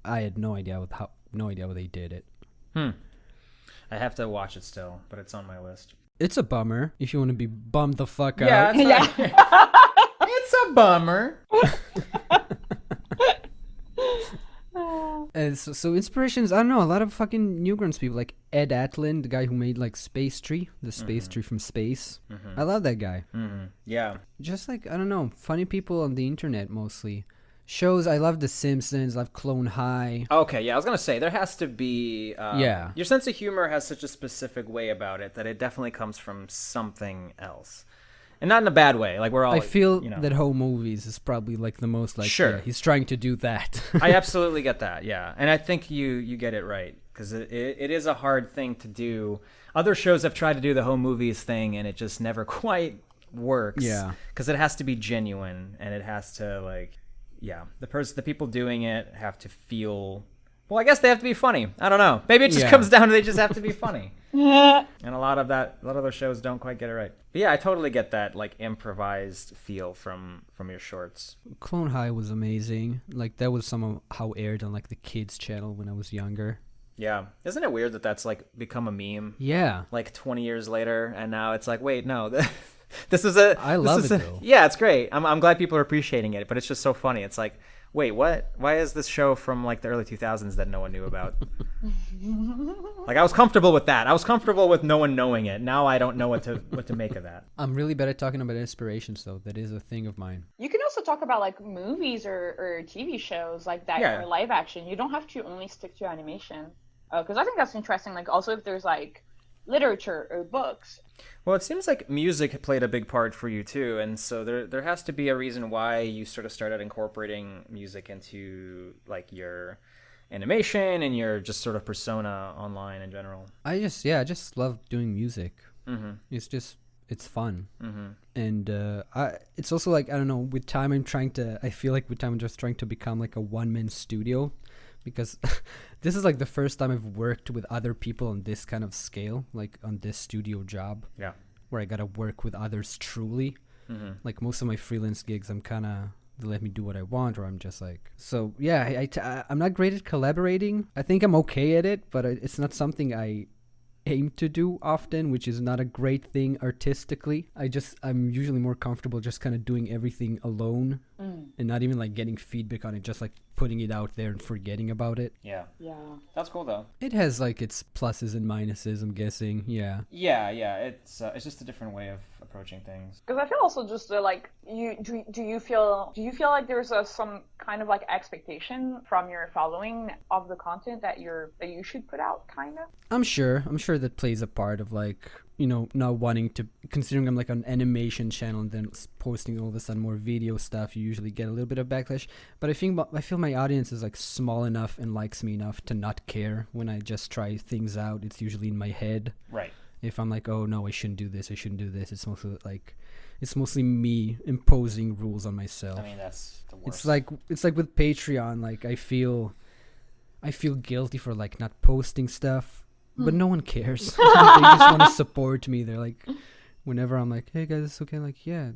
I had no idea how they did it. I have to watch it still, but it's on my list. It's a bummer if you want to be bummed the fuck Yeah, out. it's a bummer. And so inspirations, I don't know, a lot of fucking Newgrounds people, like Ed Atlin, the guy who made like Space Tree, the Space Tree from Space. I love that guy. Yeah. Just like, I don't know, funny people on the internet mostly. Shows, I love The Simpsons, I love Clone High. Okay, yeah, I was going to say, there has to be... Yeah. Your sense of humor has such a specific way about it that it definitely comes from something else. And not in a bad way. Like, we're all... I feel you know. that Home Movies is probably like the most like, Sure. yeah, he's trying to do that. I absolutely get that, yeah. And I think you get it right. Because it is a hard thing to do. Other shows have tried to do the Home Movies thing, and it just never quite works. Yeah. Because it has to be genuine, and it has to, like... Yeah, the people doing it have to feel... Well, I guess they have to be funny. I don't know. Maybe it just comes down to they just have to be funny. And a lot of those shows don't quite get it right. But yeah, I totally get that like improvised feel from your shorts. Clone High was amazing. Like that was some of how aired on like the kids channel when I was younger. Yeah, isn't it weird that that's like become a meme? Yeah, Like 20 years later, and now it's like, wait, no, this is a. I love it though. Yeah, it's great. I'm glad people are appreciating it, but it's just so funny. It's like, wait, what? Why is this show from like the early 2000s that no one knew about? Like I was comfortable with that. I was comfortable with no one knowing it. Now I don't know what to make of that. I'm really bad at talking about inspirations though. That is a thing of mine. You can also talk about like movies or TV shows like that Yeah. or live action. You don't have to only stick to animation. Because I think that's interesting. Like also if there's like literature or books. Well, it seems like music played a big part for you too, and so there has to be a reason why you sort of started incorporating music into like your animation and your just sort of persona online in general. I just love doing music. Mm-hmm. It's fun. Mm-hmm. And it's also like, I don't know, with time I feel like with time I'm just trying to become like a one-man studio, because this is like the first time I've worked with other people on this kind of scale, like on this studio job. Yeah. Where I gotta work with others truly. Mm-hmm. Like most of my freelance gigs, I'm kind of, they let me do what I want, or I'm just like, so yeah, I'm not great at collaborating. I think I'm okay at it, but it's not something I aim to do often, which is not a great thing artistically. I'm usually more comfortable just kind of doing everything alone and not even like getting feedback on it, just like putting it out there and forgetting about it. Yeah. Yeah. That's cool though. It has like its pluses and minuses, I'm guessing. Yeah. Yeah. It's just a different way of approaching things. Because I feel also just like do you feel like there's some kind of like expectation from your following of the content that you should put out, kind of? I'm sure that plays a part of like, you know, not wanting to, considering I'm like an animation channel and then posting all of a sudden more video stuff, you usually get a little bit of backlash. But I feel my audience is like small enough and likes me enough to not care when I just try things out. It's usually in my head. Right. If I'm like, oh no, I shouldn't do this, it's mostly me imposing rules on myself. I mean, that's the worst. It's like with Patreon, like I feel guilty for like not posting stuff, but no one cares. They just want to support me. They're like, whenever I'm like, hey guys, it's okay. Like, yeah,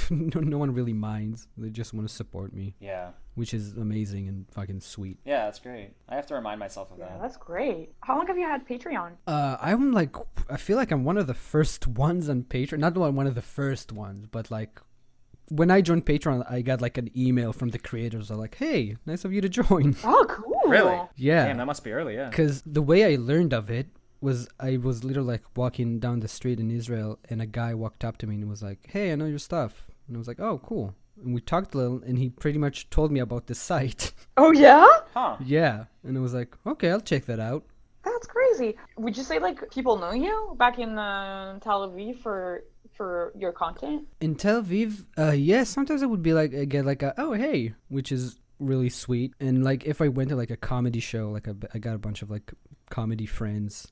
no one really minds. They just want to support me. Yeah. Which is amazing and fucking sweet. Yeah, that's great. I have to remind myself of that. Yeah, that's great. How long have you had Patreon? I feel like I'm one of the first ones on Patreon. Not one of the first ones, but like when I joined Patreon, I got like an email from the creators. They're like, hey, nice of you to join. Oh, cool. Really? Yeah. Damn, that must be early, yeah. Because the way I learned of it was I was literally like walking down the street in Israel, and a guy walked up to me and was like, hey, I know your stuff. And I was like, oh, cool. And we talked a little, and he pretty much told me about the site. Oh, yeah? Huh. Yeah. And I was like, okay, I'll check that out. That's crazy. Would you say like people know you back in Tel Aviv for your content? In Tel Aviv, yeah, sometimes it would be like, I get like a, oh, hey, which is really sweet. And like if I went to like a comedy show, like I got a bunch of like comedy friends.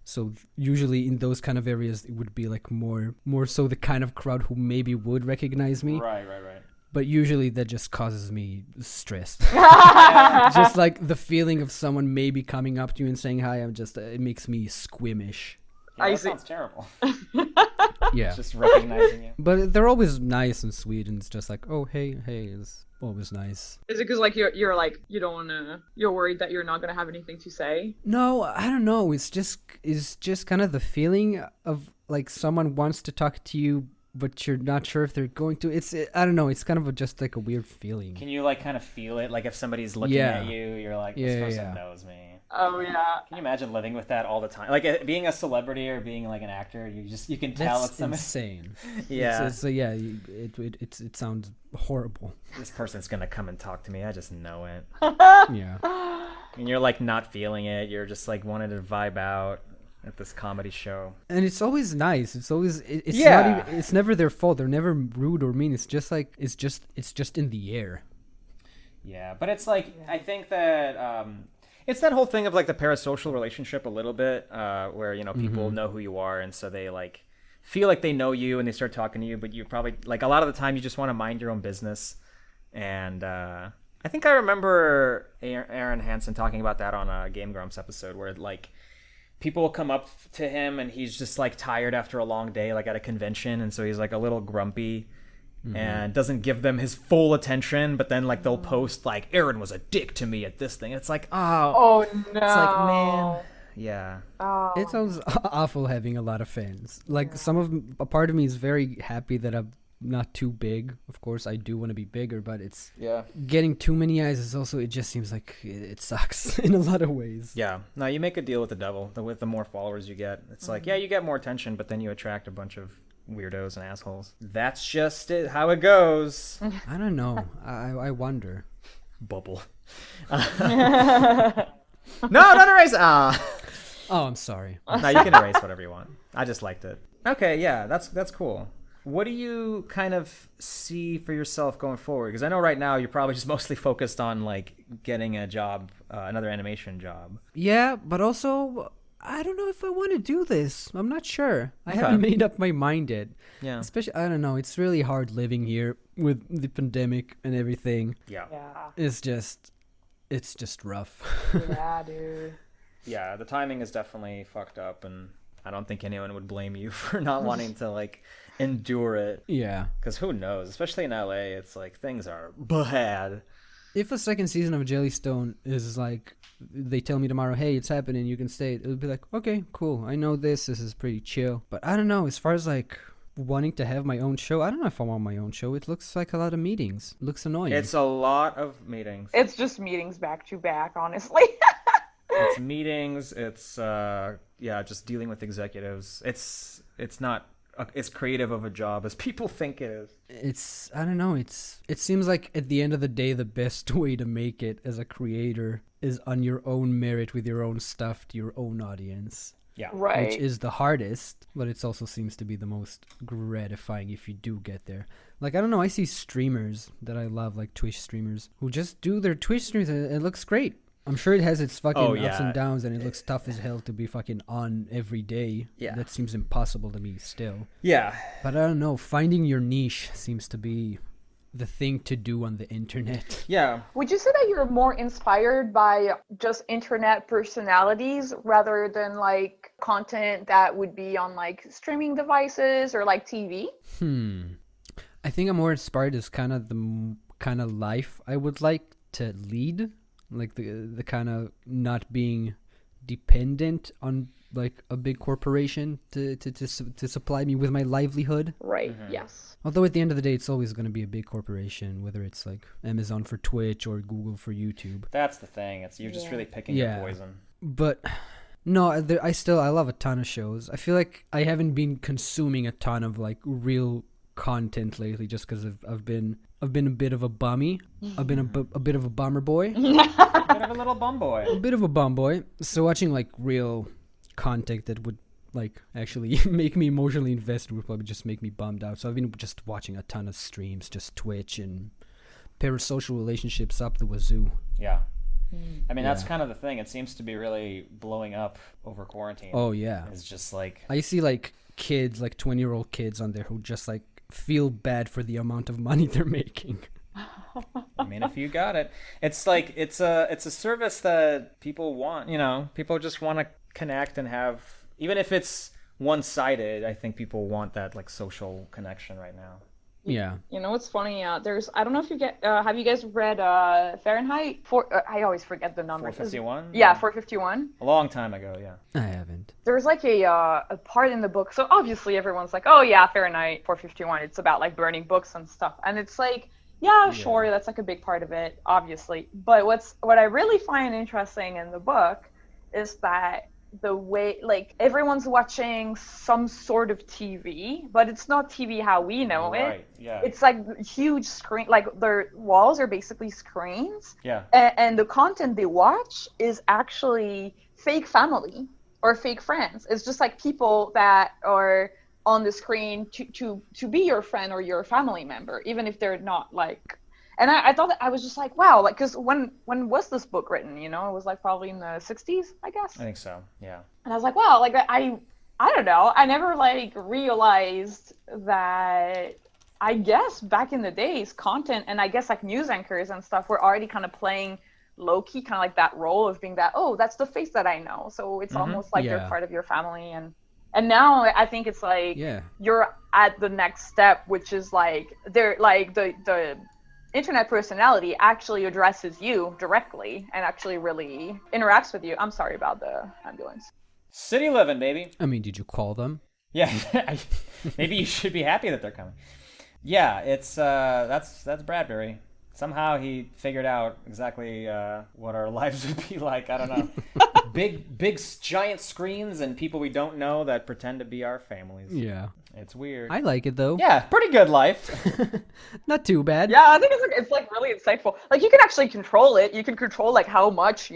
So usually in those kind of areas, it would be like more so the kind of crowd who maybe would recognize me. Right. But usually that just causes me stress. Just like the feeling of someone maybe coming up to you and saying hi, it makes me squeamish. Yeah, I that see. sounds terrible. Yeah. Just recognizing you. But they're always nice and sweet, and it's just like, oh, hey, it's always nice. Is it because like you're like you don't wanna, you're worried that you're not gonna have anything to say? No, I don't know. It's just kind of the feeling of like someone wants to talk to you, but you're not sure if they're going to. I don't know. It's kind of just like a weird feeling. Can you like kind of feel it? Like if somebody's looking at you, you're like, this person knows me. Oh yeah. Can you imagine living with that all the time? Like being a celebrity or being like an actor, you can tell That's it's somebody. insane. Yeah. It sounds horrible. This person's gonna come and talk to me. I just know it. Yeah. And you're like not feeling it. You're just like wanting to vibe out at this comedy show. And it's always nice. It's always it's Yeah. not even, it's never their fault. They're never rude or mean. It's just like it's just in the air. Yeah, but it's like I think that it's that whole thing of like the parasocial relationship a little bit, where people know who you are, and so they like feel like they know you and they start talking to you, but you probably like a lot of the time you just want to mind your own business. And I think I remember Aaron Hansen talking about that on a Game Grumps episode, where like people will come up to him and he's just like tired after a long day, like at a convention, and so he's like a little grumpy. And doesn't give them his full attention, but then like they'll post like Aaron was a dick to me at this thing. It's like, Oh no. it's like, man, yeah. Oh. It sounds awful having a lot of fans. Like a part of me is very happy that I'm not too big. Of course, I do want to be bigger, but it's getting too many eyes is also. It just seems like it sucks in a lot of ways. Yeah, no, you make a deal with the devil. With the more followers you get, it's like, yeah, you get more attention, but then you attract a bunch of weirdos and assholes. That's just how it goes. I don't know. I wonder. Bubble. No, not erase. Oh, I'm sorry. No, you can erase whatever you want. I just liked it. Okay, yeah, that's cool. What do you kind of see for yourself going forward? Because I know right now you're probably just mostly focused on like getting a job, another animation job. Yeah, but also I don't know if I want to do this. I'm not sure. I Okay. haven't made up my mind yet. Yeah. Especially, I don't know. It's really hard living here with the pandemic and everything. Yeah. Yeah. It's just rough. Yeah, dude. Yeah, the timing is definitely fucked up, and I don't think anyone would blame you for not wanting to like endure it. Yeah. Because who knows? Especially in LA, it's like things are bad. If a second season of Jellystone is like, they tell me tomorrow, hey, it's happening, you can stay, it would be like, okay, cool. I know this is pretty chill. But I don't know, as far as like wanting to have my own show, I don't know if I want my own show. It looks like a lot of meetings. It looks annoying. It's a lot of meetings. It's just meetings back to back, honestly. It's meetings. It's just dealing with executives. It's not as creative of a job as people think it is. I don't know, it seems like at the end of the day, the best way to make it as a creator is on your own merit with your own stuff to your own audience. Yeah. Right. Which is the hardest, but it also seems to be the most gratifying if you do get there. Like, I don't know, I see streamers that I love, like Twitch streamers, who just do their Twitch streams and it looks great. I'm sure it has its fucking Oh, ups yeah. and downs, and it looks tough as hell to be fucking on every day. Yeah. That seems impossible to me still. Yeah. But I don't know. Finding your niche seems to be the thing to do on the internet. Yeah. Would you say that you're more inspired by just internet personalities rather than like content that would be on like streaming devices or like TV? I think I'm more inspired as kind of the kind of life I would like to lead, like the kind of not being dependent on like a big corporation to supply me with my livelihood. Right. Yes. Although at the end of the day, it's always going to be a big corporation, whether it's like Amazon for Twitch or Google for YouTube. That's the thing. You're just really picking your poison. But no, I love a ton of shows. I feel like I haven't been consuming a ton of like real content lately, just because I've been a bit of a bummy. I've been a bit of a bummer boy. Bit of a little bum boy. A bit of a bum boy. So watching like real content that would like actually make me emotionally invested would probably just make me bummed out. So I've been just watching a ton of streams, just Twitch and parasocial relationships up the wazoo. Yeah. I mean, that's kind of the thing. It seems to be really blowing up over quarantine. Oh yeah. It's just like I see like kids, like 20-year-old kids on there who just like feel bad for the amount of money they're making. I mean, if you got it, it's like it's a service that people want. People just want to connect and have, even if it's one-sided. I think people want that like social connection right now. Yeah. You know what's funny? There's I don't know if you have you guys read Fahrenheit? I always forget the number. 451. Yeah, 451. A long time ago. Yeah. I haven't. There's like a part in the book. So obviously everyone's like, oh yeah, Fahrenheit 451. It's about like burning books and stuff. And it's like, yeah, sure, that's like a big part of it, obviously. But what I really find interesting in the book is that the way like everyone's watching some sort of TV, but it's not TV how we know it. Yeah. It's like huge screen, like their walls are basically screens. Yeah. And the content they watch is actually fake family or fake friends. It's just like people that are on the screen to be your friend or your family member, even if they're not like. And I thought that I was just like, wow, like, because when was this book written? It was like probably in the 60s, I guess. I think so. Yeah. And I was like, wow, like I don't know, I never like realized that. I guess back in the days, content and I guess like news anchors and stuff were already kind of playing low key, kind of like that role of being that, oh, that's the face that I know. So it's almost like they're part of your family. And now I think it's like you're at the next step, which is like they're like the internet personality actually addresses you directly and actually really interacts with you. I'm sorry about the ambulance. City living, baby. I mean, did you call them? Yeah. Maybe you should be happy that they're coming. Yeah, it's that's Bradbury. Somehow he figured out exactly what our lives would be like. I don't know. big giant screens and people we don't know that pretend to be our families. Yeah. It's weird. I like it though. Yeah, pretty good life. Not too bad. Yeah, I think it's like really insightful. Like you can actually control it. You can control like how much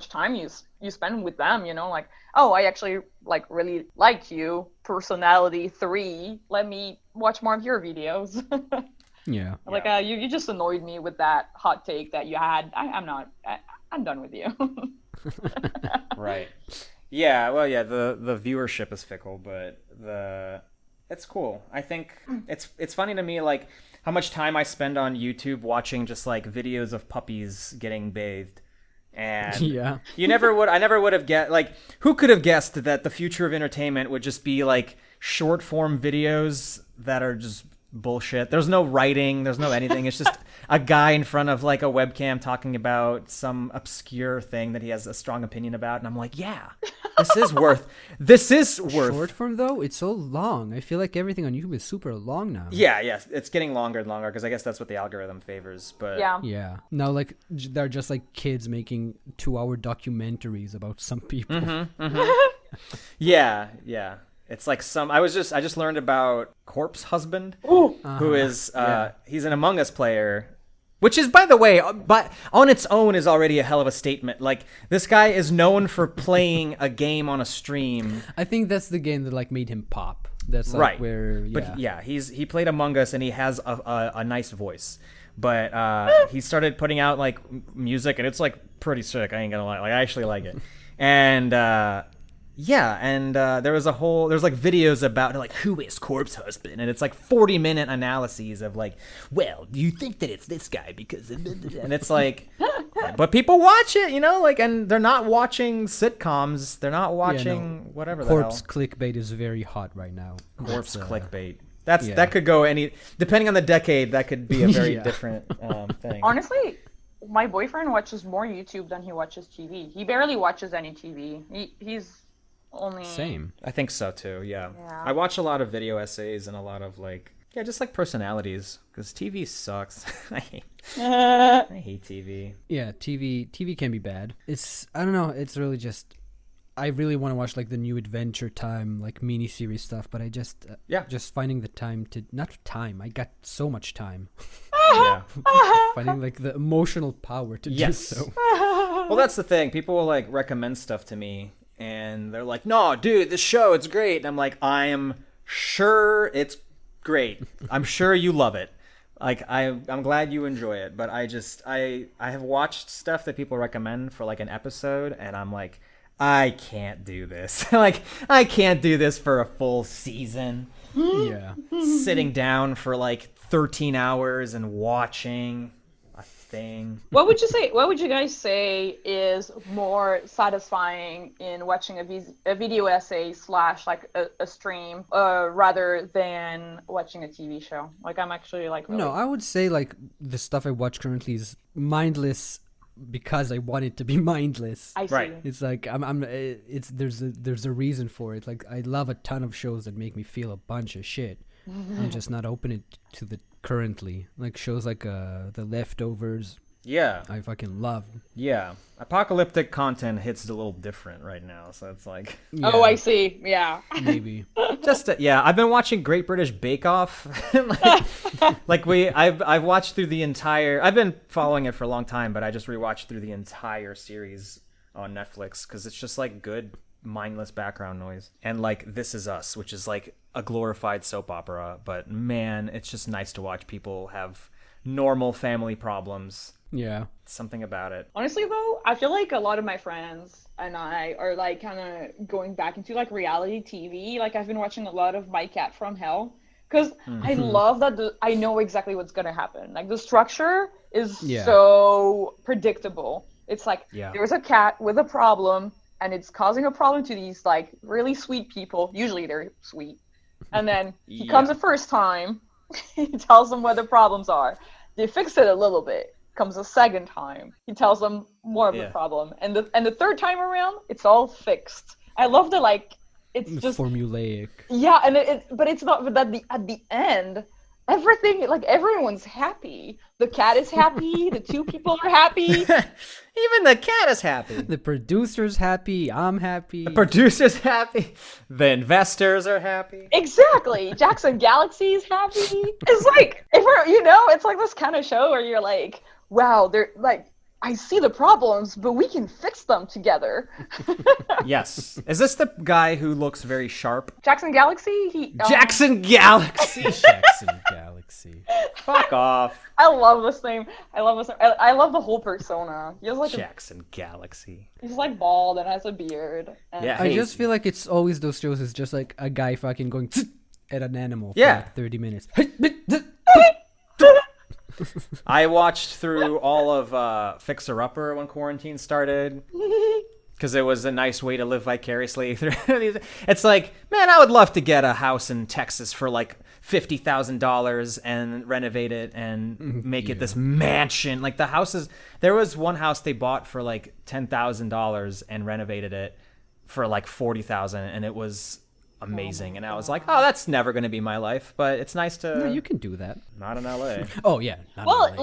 time you spend with them, like, oh, I actually like really like you, personality 3. Let me watch more of your videos. Yeah. Like you just annoyed me with that hot take that you had. I'm done with you. Right. Yeah, well, yeah, the viewership is fickle, but it's cool. I think it's funny to me, like, how much time I spend on YouTube watching just, like, videos of puppies getting bathed. And yeah. I never would have guessed, like, who could have guessed that the future of entertainment would just be, like, short-form videos that are just bullshit. There's no writing, there's no anything. It's just a guy in front of like a webcam talking about some obscure thing that he has a strong opinion about, and I'm like, yeah, this is worth Short form though, it's so long. I feel like everything on YouTube is super long now. Yeah, it's getting longer and longer because I guess that's what the algorithm favors. But yeah, now like they're just like kids making 2-hour documentaries about some people. Yeah. It's like I just learned about Corpse Husband, who is he's an Among Us player, which is, by the way, on its own is already a hell of a statement. Like, this guy is known for playing a game on a stream. I think that's the game that like made him pop. That's like right where But yeah, he played Among Us and he has a nice voice. But he started putting out like music, and it's like pretty sick. I ain't gonna lie, like I actually like it. And there's like videos about like who is Corpse Husband, and it's like 40-minute analyses of like, well, do you think that it's this guy because, and it's like, but people watch it, like, and they're not watching sitcoms, they're not watching whatever. Corpse clickbait is very hot right now. Corpse clickbait. That could go depending on the decade. That could be a very different thing. Honestly, my boyfriend watches more YouTube than he watches TV. He barely watches any TV. He's only same. I think so too. Yeah. I watch a lot of video essays and a lot of just like personalities, because TV sucks. I hate TV. Yeah, TV can be bad. I don't know. It's really just. I really want to watch like the new Adventure Time like mini series stuff, but I just just finding the time to I got so much time. Finding like the emotional power to do so. Well, that's the thing. People will like recommend stuff to me, and they're like, "No, dude, this show, it's great." And I'm like, "I am sure it's great. I'm sure you love it. Like I'm glad you enjoy it." But I have watched stuff that people recommend for like an episode, and I'm like, I can't do this. Like, I can't do this for a full season. Yeah. Sitting down for like 13 hours and watching a thing. What would you guys say is more satisfying in watching a video essay / like a stream rather than watching a TV show? Like, I'm actually like... No, I would say like the stuff I watch currently is mindless because I want it to be mindless. I see. Right. It's like there's a reason for it. Like, I love a ton of shows that make me feel a bunch of shit. I'm just not open to the currently, like shows like The Leftovers. Yeah. I fucking love. Yeah. Apocalyptic content hits a little different right now, so it's like... Yeah, Oh, I see. Yeah. maybe. I've been watching Great British Bake Off. I've watched through the entire... I've been following it for a long time, but I just rewatched through the entire series on Netflix, because it's just like good, mindless background noise. And like This Is Us, which is like a glorified soap opera, but man, it's just nice to watch people have normal family problems. Yeah. Something about it. Honestly, though, I feel like a lot of my friends and I are like kind of going back into like reality TV. Like, I've been watching a lot of My Cat from Hell because I love that I know exactly what's going to happen. Like, the structure is so predictable. It's like there's a cat with a problem, and it's causing a problem to these like really sweet people. Usually they're sweet. And then he comes the first time, he tells them what the problems are. They fix it a little bit. Comes a second time, he tells them more of the problem, and the third time around, it's all fixed. I love the like, it's just formulaic. Yeah, and but it's not. But at the end, everything, like, everyone's happy. The cat is happy. The two people are happy. Even the cat is happy. The producer's happy. I'm happy. The producer's happy. The investors are happy. Exactly. Jackson Galaxy is happy. It's like, it's like this kind of show where you're like, wow, they're like, I see the problems, but we can fix them together. Yes. Is this the guy who looks very sharp? Jackson Galaxy? Jackson Galaxy. Jackson Galaxy. Fuck off. I love this name. I love the whole persona. He has like Jackson Galaxy. He's like bald and has a beard. And I just feel like it's always those shows. It's just like a guy fucking going at an animal for like 30 minutes. I watched through all of Fixer Upper when quarantine started, because it was a nice way to live vicariously through these. It's like, man, I would love to get a house in Texas for like $50,000 and renovate it and make it this mansion. Like, the houses, there was one house they bought for like $10,000 and renovated it for like $40,000, and it was amazing. And I was like, oh, that's never going to be my life, but it's nice to... No, you can do that. Not in LA. Oh, yeah. Well,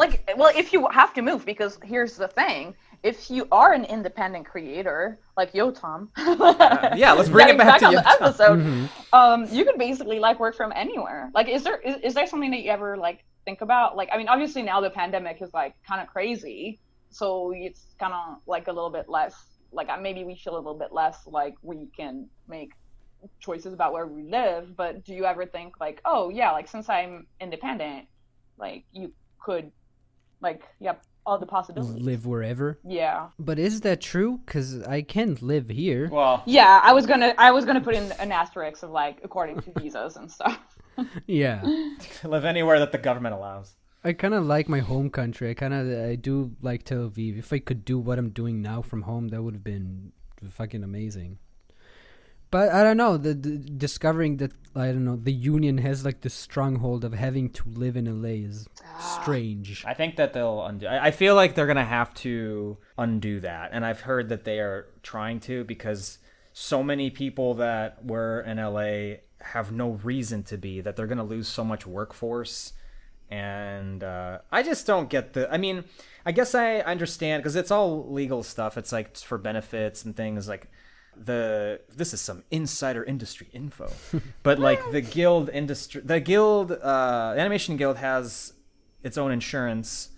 if you have to move, because here's the thing. If you are an independent creator, like Yotam... let's bring it back to the episode. You can basically like work from anywhere. Like, is there something that you ever like think about? Like, I mean, obviously now the pandemic is like kind of crazy, so it's kind of like a little bit less, like, maybe we feel a little bit less like we can make choices about where we live. But do you ever think like, oh yeah, like, since I'm independent, like, you could like, yep, all the possibilities. Live wherever. Yeah. But is that true? Because I can't live here. Well, Yeah, I was gonna put in an asterisk of like according to visas and stuff. Yeah. live anywhere that the government allows. I kind of like my home country. I do like Tel Aviv. If I could do what I'm doing now from home, that would have been fucking amazing. But I don't know, the discovering that, I don't know, the union has like the stronghold of having to live in LA is strange. I think that they'll undo. I feel like they're gonna have to undo that, and I've heard that they are trying to, because so many people that were in LA have no reason to be. That they're gonna lose so much workforce, and I just don't get the. I mean, I guess I understand because it's all legal stuff. It's like for benefits and things like. This is some insider industry info, but like the animation guild has its own insurance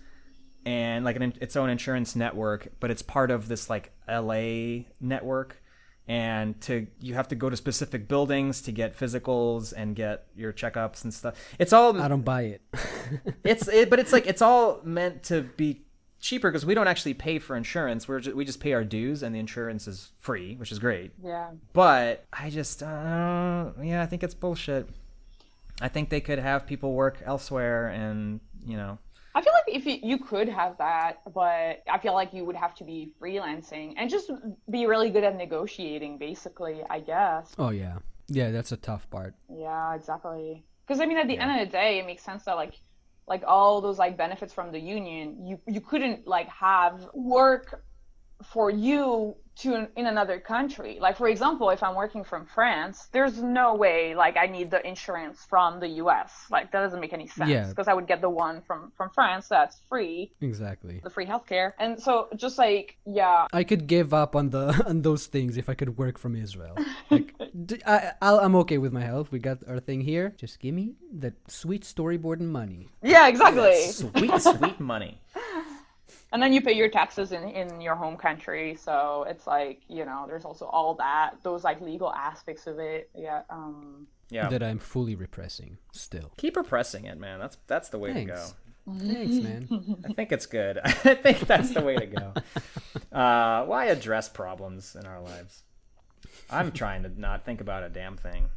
and like its own insurance network, but it's part of this like LA network, and you have to go to specific buildings to get physicals and get your checkups and stuff. It's all I don't buy it. but it's like it's all meant to be cheaper because we don't actually pay for insurance. We just pay our dues, and the insurance is free, which is great. Yeah. But I just, I think it's bullshit. I think they could have people work elsewhere, and I feel like if you could have that, but I feel like you would have to be freelancing and just be really good at negotiating, basically, I guess. Oh, yeah. Yeah, that's a tough part. Yeah, exactly. Because, I mean, at the end of the day, it makes sense that, like all those, like, benefits from the union, you couldn't, like, have work for you in another country. Like, for example, if I'm working from France, there's no way, like, I need the insurance from the US. Like, that doesn't make any sense. Because I would get the one from France that's free. Exactly. The free healthcare. And so just like, yeah. I could give up on those things if I could work from Israel. Like, I'm okay with my health. We got our thing here. Just give me that sweet storyboard and money. Yeah, exactly. Sweet money. And then you pay your taxes in your home country, so it's like, there's also all those like legal aspects of it. Yeah. That I'm fully repressing still. Keep repressing it, man. That's the way to go. Thanks, man. I think it's good. I think that's the way to go. Why address problems in our lives? I'm trying to not think about a damn thing.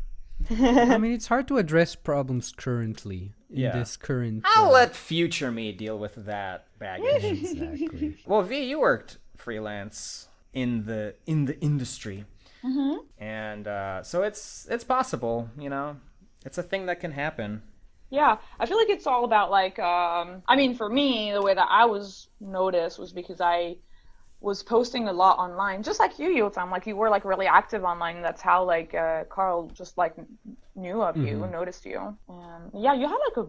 I mean, it's hard to address problems currently in this current. I'll let future me deal with that baggage. Exactly. Well, V, you worked freelance in the industry, and so it's possible. It's a thing that can happen. Yeah, I feel like it's all about like. I mean, for me, the way that I was noticed was because I was posting a lot online, just like you, Yotam. Like, you were like really active online. That's how like Carl just like knew of you and noticed you. And yeah, you had like I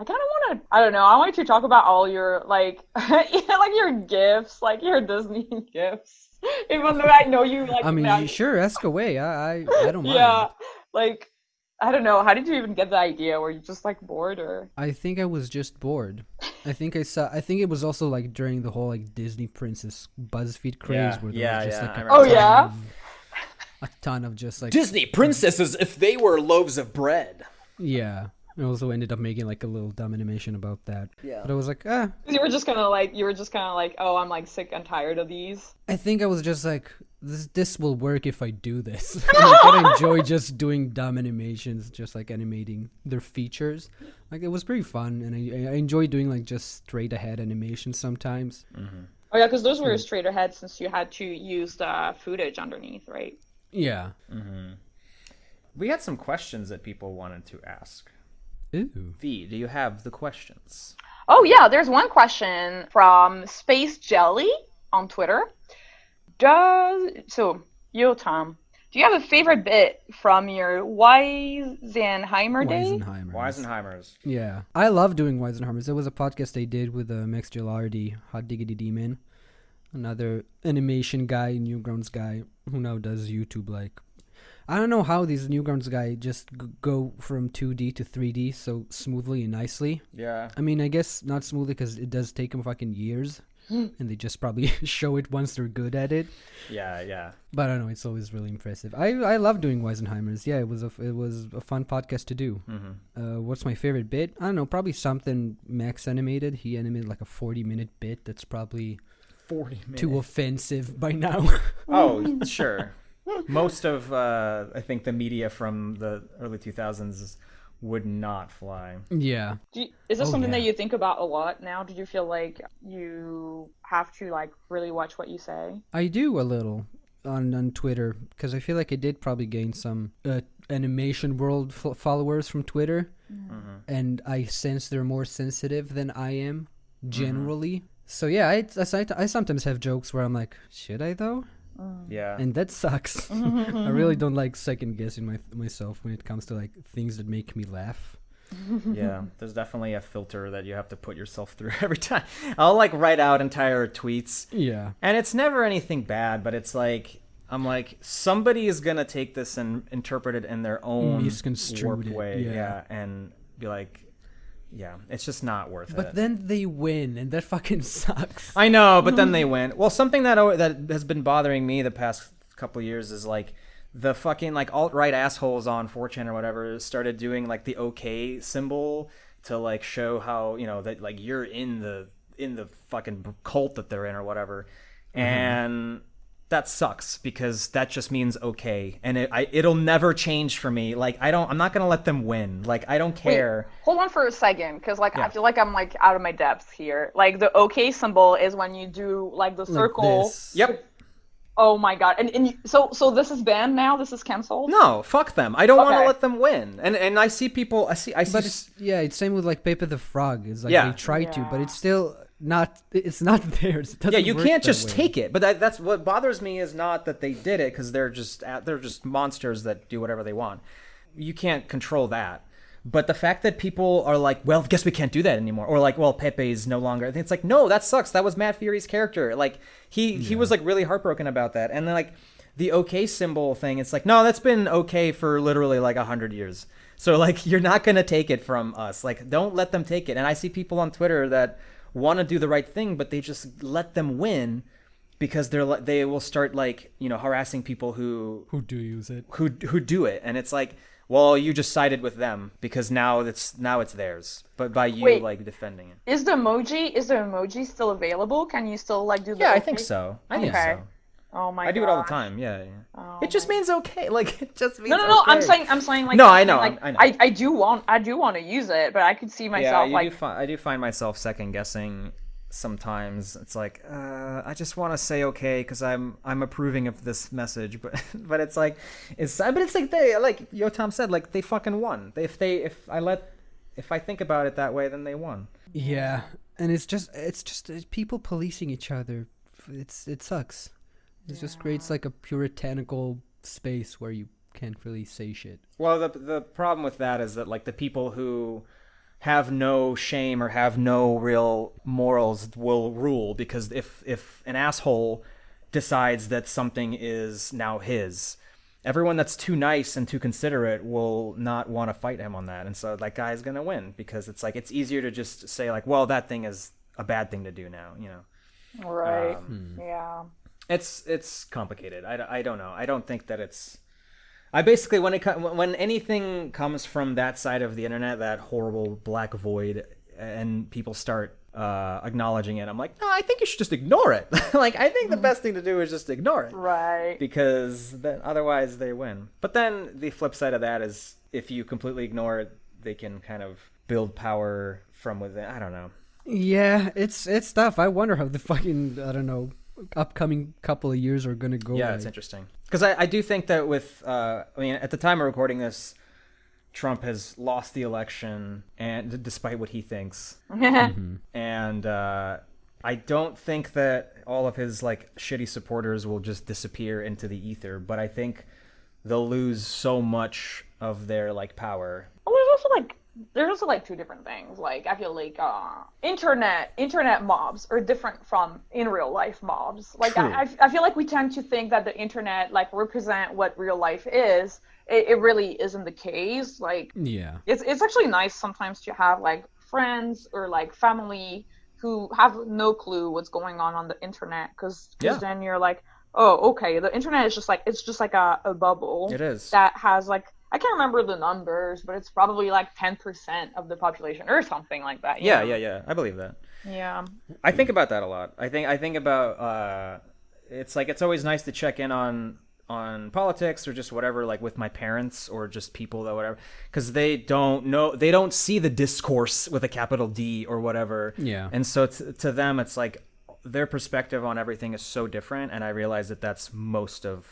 kind of want to. I don't know. I want you to talk about all your like, like your gifts, like your Disney gifts. Even though I know you like. I mean, sure, ask away. I don't mind. Yeah, like. I don't know. How did you even get the idea? Were you just like bored, or? I think I was just bored. I think it was also like during the whole like Disney Princess BuzzFeed craze, where there was just like a ton of just like Disney princesses if they were loaves of bread. Yeah. I also ended up making like a little dumb animation about that. Yeah. But I was like, You were just kind of like, oh, I'm like sick and tired of these. I think I was just like, this will work if I do this. Like, I enjoy just doing dumb animations, just like animating their features. Like, it was pretty fun, and I enjoy doing like just straight ahead animations sometimes. Mm-hmm. Oh yeah, because those were straight ahead since you had to use the footage underneath, right? Yeah. Mm-hmm. We had some questions that people wanted to ask. Ooh. V, do you have the questions? Oh yeah, there's one question from Space Jelly on Twitter. Yotam, do you have a favorite bit from your Weisenheimer day? Weisenheimers. Yeah. I love doing Weisenheimers. It was a podcast I did with Max Gilardi, Hot Diggity Demon, another animation guy, Newgrounds guy, who now does YouTube. Like, I don't know how these Newgrounds guys just go from 2D to 3D so smoothly and nicely. Yeah. I mean, I guess not smoothly because it does take them fucking years. and they just probably show it once they're good at it. Yeah. But I don't know, it's always really impressive. I love doing Weisenheimers. Yeah, it was a fun podcast to do. What's my favorite bit? I don't know, probably something Max animated. He animated like a 40-minute bit that's probably 40 minutes. too offensive by now. Oh, sure. Most of I think the media from the early 2000s would not fly. Yeah. Is this something that you think about a lot now? Do you feel like you have to like really watch what you say? I do a little on Twitter, because I feel like I did probably gain some animation world followers from Twitter, and I sense they're more sensitive than I am generally. So yeah, I sometimes have jokes where I'm like, should I though? Yeah. And that sucks. I really don't like second guessing myself when it comes to like things that make me laugh. Yeah, there's definitely a filter that you have to put yourself through every time. I'll like write out entire tweets. Yeah. And it's never anything bad, but it's like, I'm like, somebody is going to take this and interpret it in their own warped way. Yeah. And be like, yeah, it's just not worth it. But then they win, and that fucking sucks. I know, but then they win. Well, something that has been bothering me the past couple of years is like the fucking like alt-right assholes on 4chan or whatever started doing like the OK symbol to like show how, you know, that like you're in the fucking cult that they're in or whatever. And that sucks, because that just means okay, and it'll never change for me. Like I'm not gonna let them win. Like I don't care. Wait, hold on for a second, because like I feel like I'm like out of my depth here. Like the OK symbol is when you do like the circle. Like this. Yep. Oh my god! And so this is banned now. This is canceled. No, fuck them. I don't want to let them win. And I see people. I see. But it's same with like Pepe the Frog. It's like they try to, but it's still not. It's not theirs. It doesn't you work can't that just way. take it. But that's what bothers me, is not that they did it, because they're just monsters that do whatever they want. You can't control that. But the fact that people are like, well, guess we can't do that anymore, or like, well, Pepe's no longer. It's like, no, that sucks. That was Matt Fury's character. Like he was like really heartbroken about that. And then like the OK symbol thing, it's like, no, that's been okay for literally like 100 years. So like, you're not gonna take it from us. Like, don't let them take it. And I see people on Twitter that want to do the right thing, but they just let them win, because they will start like, you know, harassing people who do use it, who do it. And it's like, well, you just sided with them, because now it's theirs, but by you like defending it. Is the emoji still available? Can you still like do the I think so. I think so. Oh my god. I do it all the time. Yeah. Oh it just means okay. Like it just means No. okay. I'm saying like no, I know. Like, I know. I do want to use it, but I could see myself I do find myself second guessing sometimes. It's like I just want to say okay, because I'm approving of this message, but it's like they, like Yotam said, like they fucking won. If I think about it that way, then they won. Yeah, and it's just people policing each other. It sucks. It just creates like a puritanical space where you can't really say shit. Well, the problem with that is that like the people who have no shame or have no real morals will rule, because if an asshole decides that something is now his, everyone that's too nice and too considerate will not want to fight him on that. And so that guy's going to win, because it's like, it's easier to just say like, well, that thing is a bad thing to do now, you know? Right. Yeah. It's complicated. I don't know. I don't think that it's, I basically, when anything comes from that side of the internet, that horrible black void, and people start acknowledging it, I'm like, no, I think you should just ignore it. Like, I think the best thing to do is just ignore it. Right. Because then otherwise they win. But then the flip side of that is, if you completely ignore it, they can kind of build power from within. I don't know. Yeah, it's tough. I wonder how the fucking, I don't know, upcoming couple of years are gonna go. Yeah, it's interesting, because I do think that with I mean, at the time of recording this, Trump has lost the election, and despite what he thinks, and I don't think that all of his like shitty supporters will just disappear into the ether, but I think they'll lose so much of their like power. Well, there's also like two different things. Like I feel like internet mobs are different from in real life mobs. Like I feel like we tend to think that the internet like represent what real life is. It really isn't the case. Like yeah, it's actually nice sometimes to have like friends or like family who have no clue what's going on the internet, because Yeah. then you're like, oh, okay, the internet is just like, it's just like a bubble. It is. That has like, I can't remember the numbers, but it's probably like 10% of the population or something like that. Yeah. I believe that. Yeah. I think about that a lot. I think about it's like it's always nice to check in on politics or just whatever, like with my parents or just people that whatever, because they don't see the discourse with a capital D or whatever. Yeah. And so to them, it's like their perspective on everything is so different, and I realize that that's most of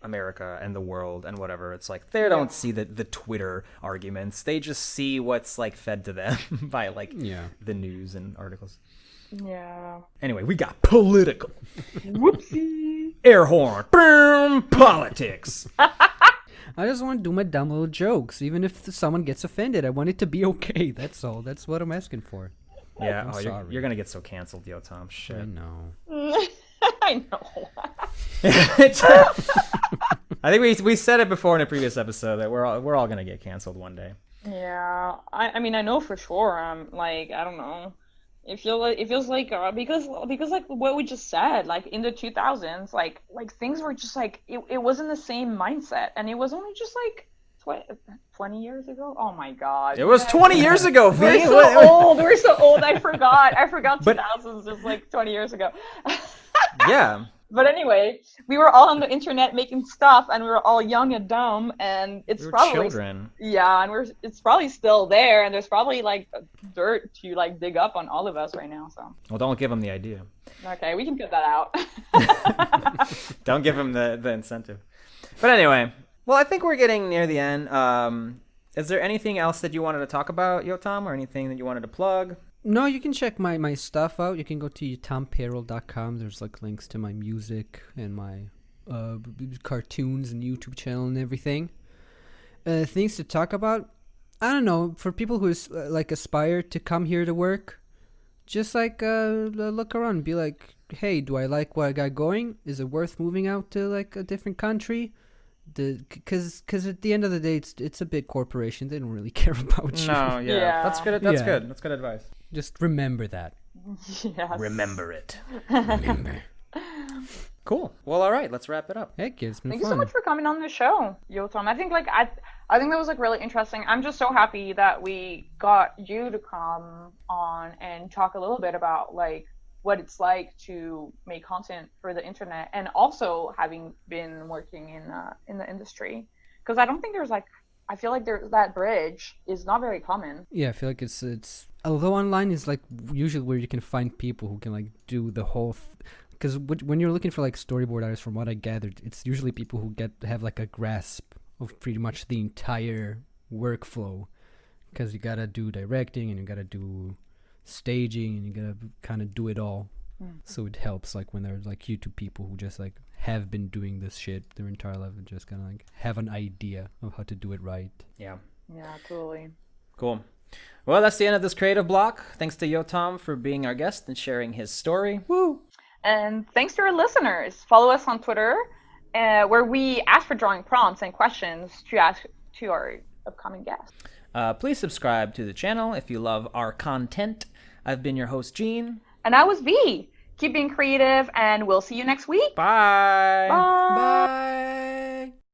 America and the world and whatever. It's like they don't see the Twitter arguments. They just see what's like fed to them by like the news and articles. Yeah. Anyway, we got political. Whoopsie. Air horn. Boom. Politics. I just want to do my dumb little jokes. Even if someone gets offended, I want it to be okay. That's all. That's what I'm asking for. Yeah. I'm sorry. You're gonna get so canceled, Yotam. Shit. I know. I know. I think we said it before in a previous episode that we're all gonna get canceled one day. Yeah. I mean, I know for sure. Like, I don't know. It feels like because like what we just said, like in the 2000s, like things were just like it wasn't the same mindset, and it was only just like 20 years ago. Oh my god, it was 20 years ago. We're so old. We're so old. I forgot 2000s just like 20 years ago. Yeah. But anyway, we were all on the internet making stuff, and we were all young and dumb, and it's probably children. Yeah, and it's probably still there, and there's probably like dirt to like dig up on all of us right now. So. Well, don't give them the idea. Okay, we can cut that out. Don't give them the incentive. But anyway, well, I think we're getting near the end. Is there anything else that you wanted to talk about, Yotam, or anything that you wanted to plug? No, you can check my stuff out. You can go to yotamperel.com. There's like links to my music and my cartoons and YouTube channel and everything. Things to talk about. I don't know. For people who like aspire to come here to work, just like look around and be like, hey, do I like what I got going? Is it worth moving out to like a different country? Because at the end of the day, it's a big corporation. They don't really care about you. No, yeah. That's good. That's good. That's good advice. Just remember that. Yes. Remember it. Remember. Cool. Well, all right. Let's wrap it up. Heck, it's been Thank fun. you so much for coming on the show, Yotam. I think that was like really interesting. I'm just so happy that we got you to come on and talk a little bit about like what it's like to make content for the internet, and also having been working in the industry, because I don't think I feel like that bridge is not very common. Yeah, I feel like it's although online is like usually where you can find people who can like do the whole. Because when you're looking for like storyboard artists, from what I gathered, it's usually people who have like a grasp of pretty much the entire workflow. Because you gotta do directing and you gotta do staging and you gotta kind of do it all. So it helps like when there's like YouTube people who just like have been doing this shit their entire life and just kind of like have an idea of how to do it right. Yeah. Yeah, totally. Cool. Well, that's the end of this creative block. Thanks to Yotam for being our guest and sharing his story. Woo! And thanks to our listeners. Follow us on Twitter, where we ask for drawing prompts and questions to ask to our upcoming guests. Please subscribe to the channel if you love our content. I've been your host, Gene. And I was V. Keep being creative, and we'll see you next week. Bye. Bye. Bye.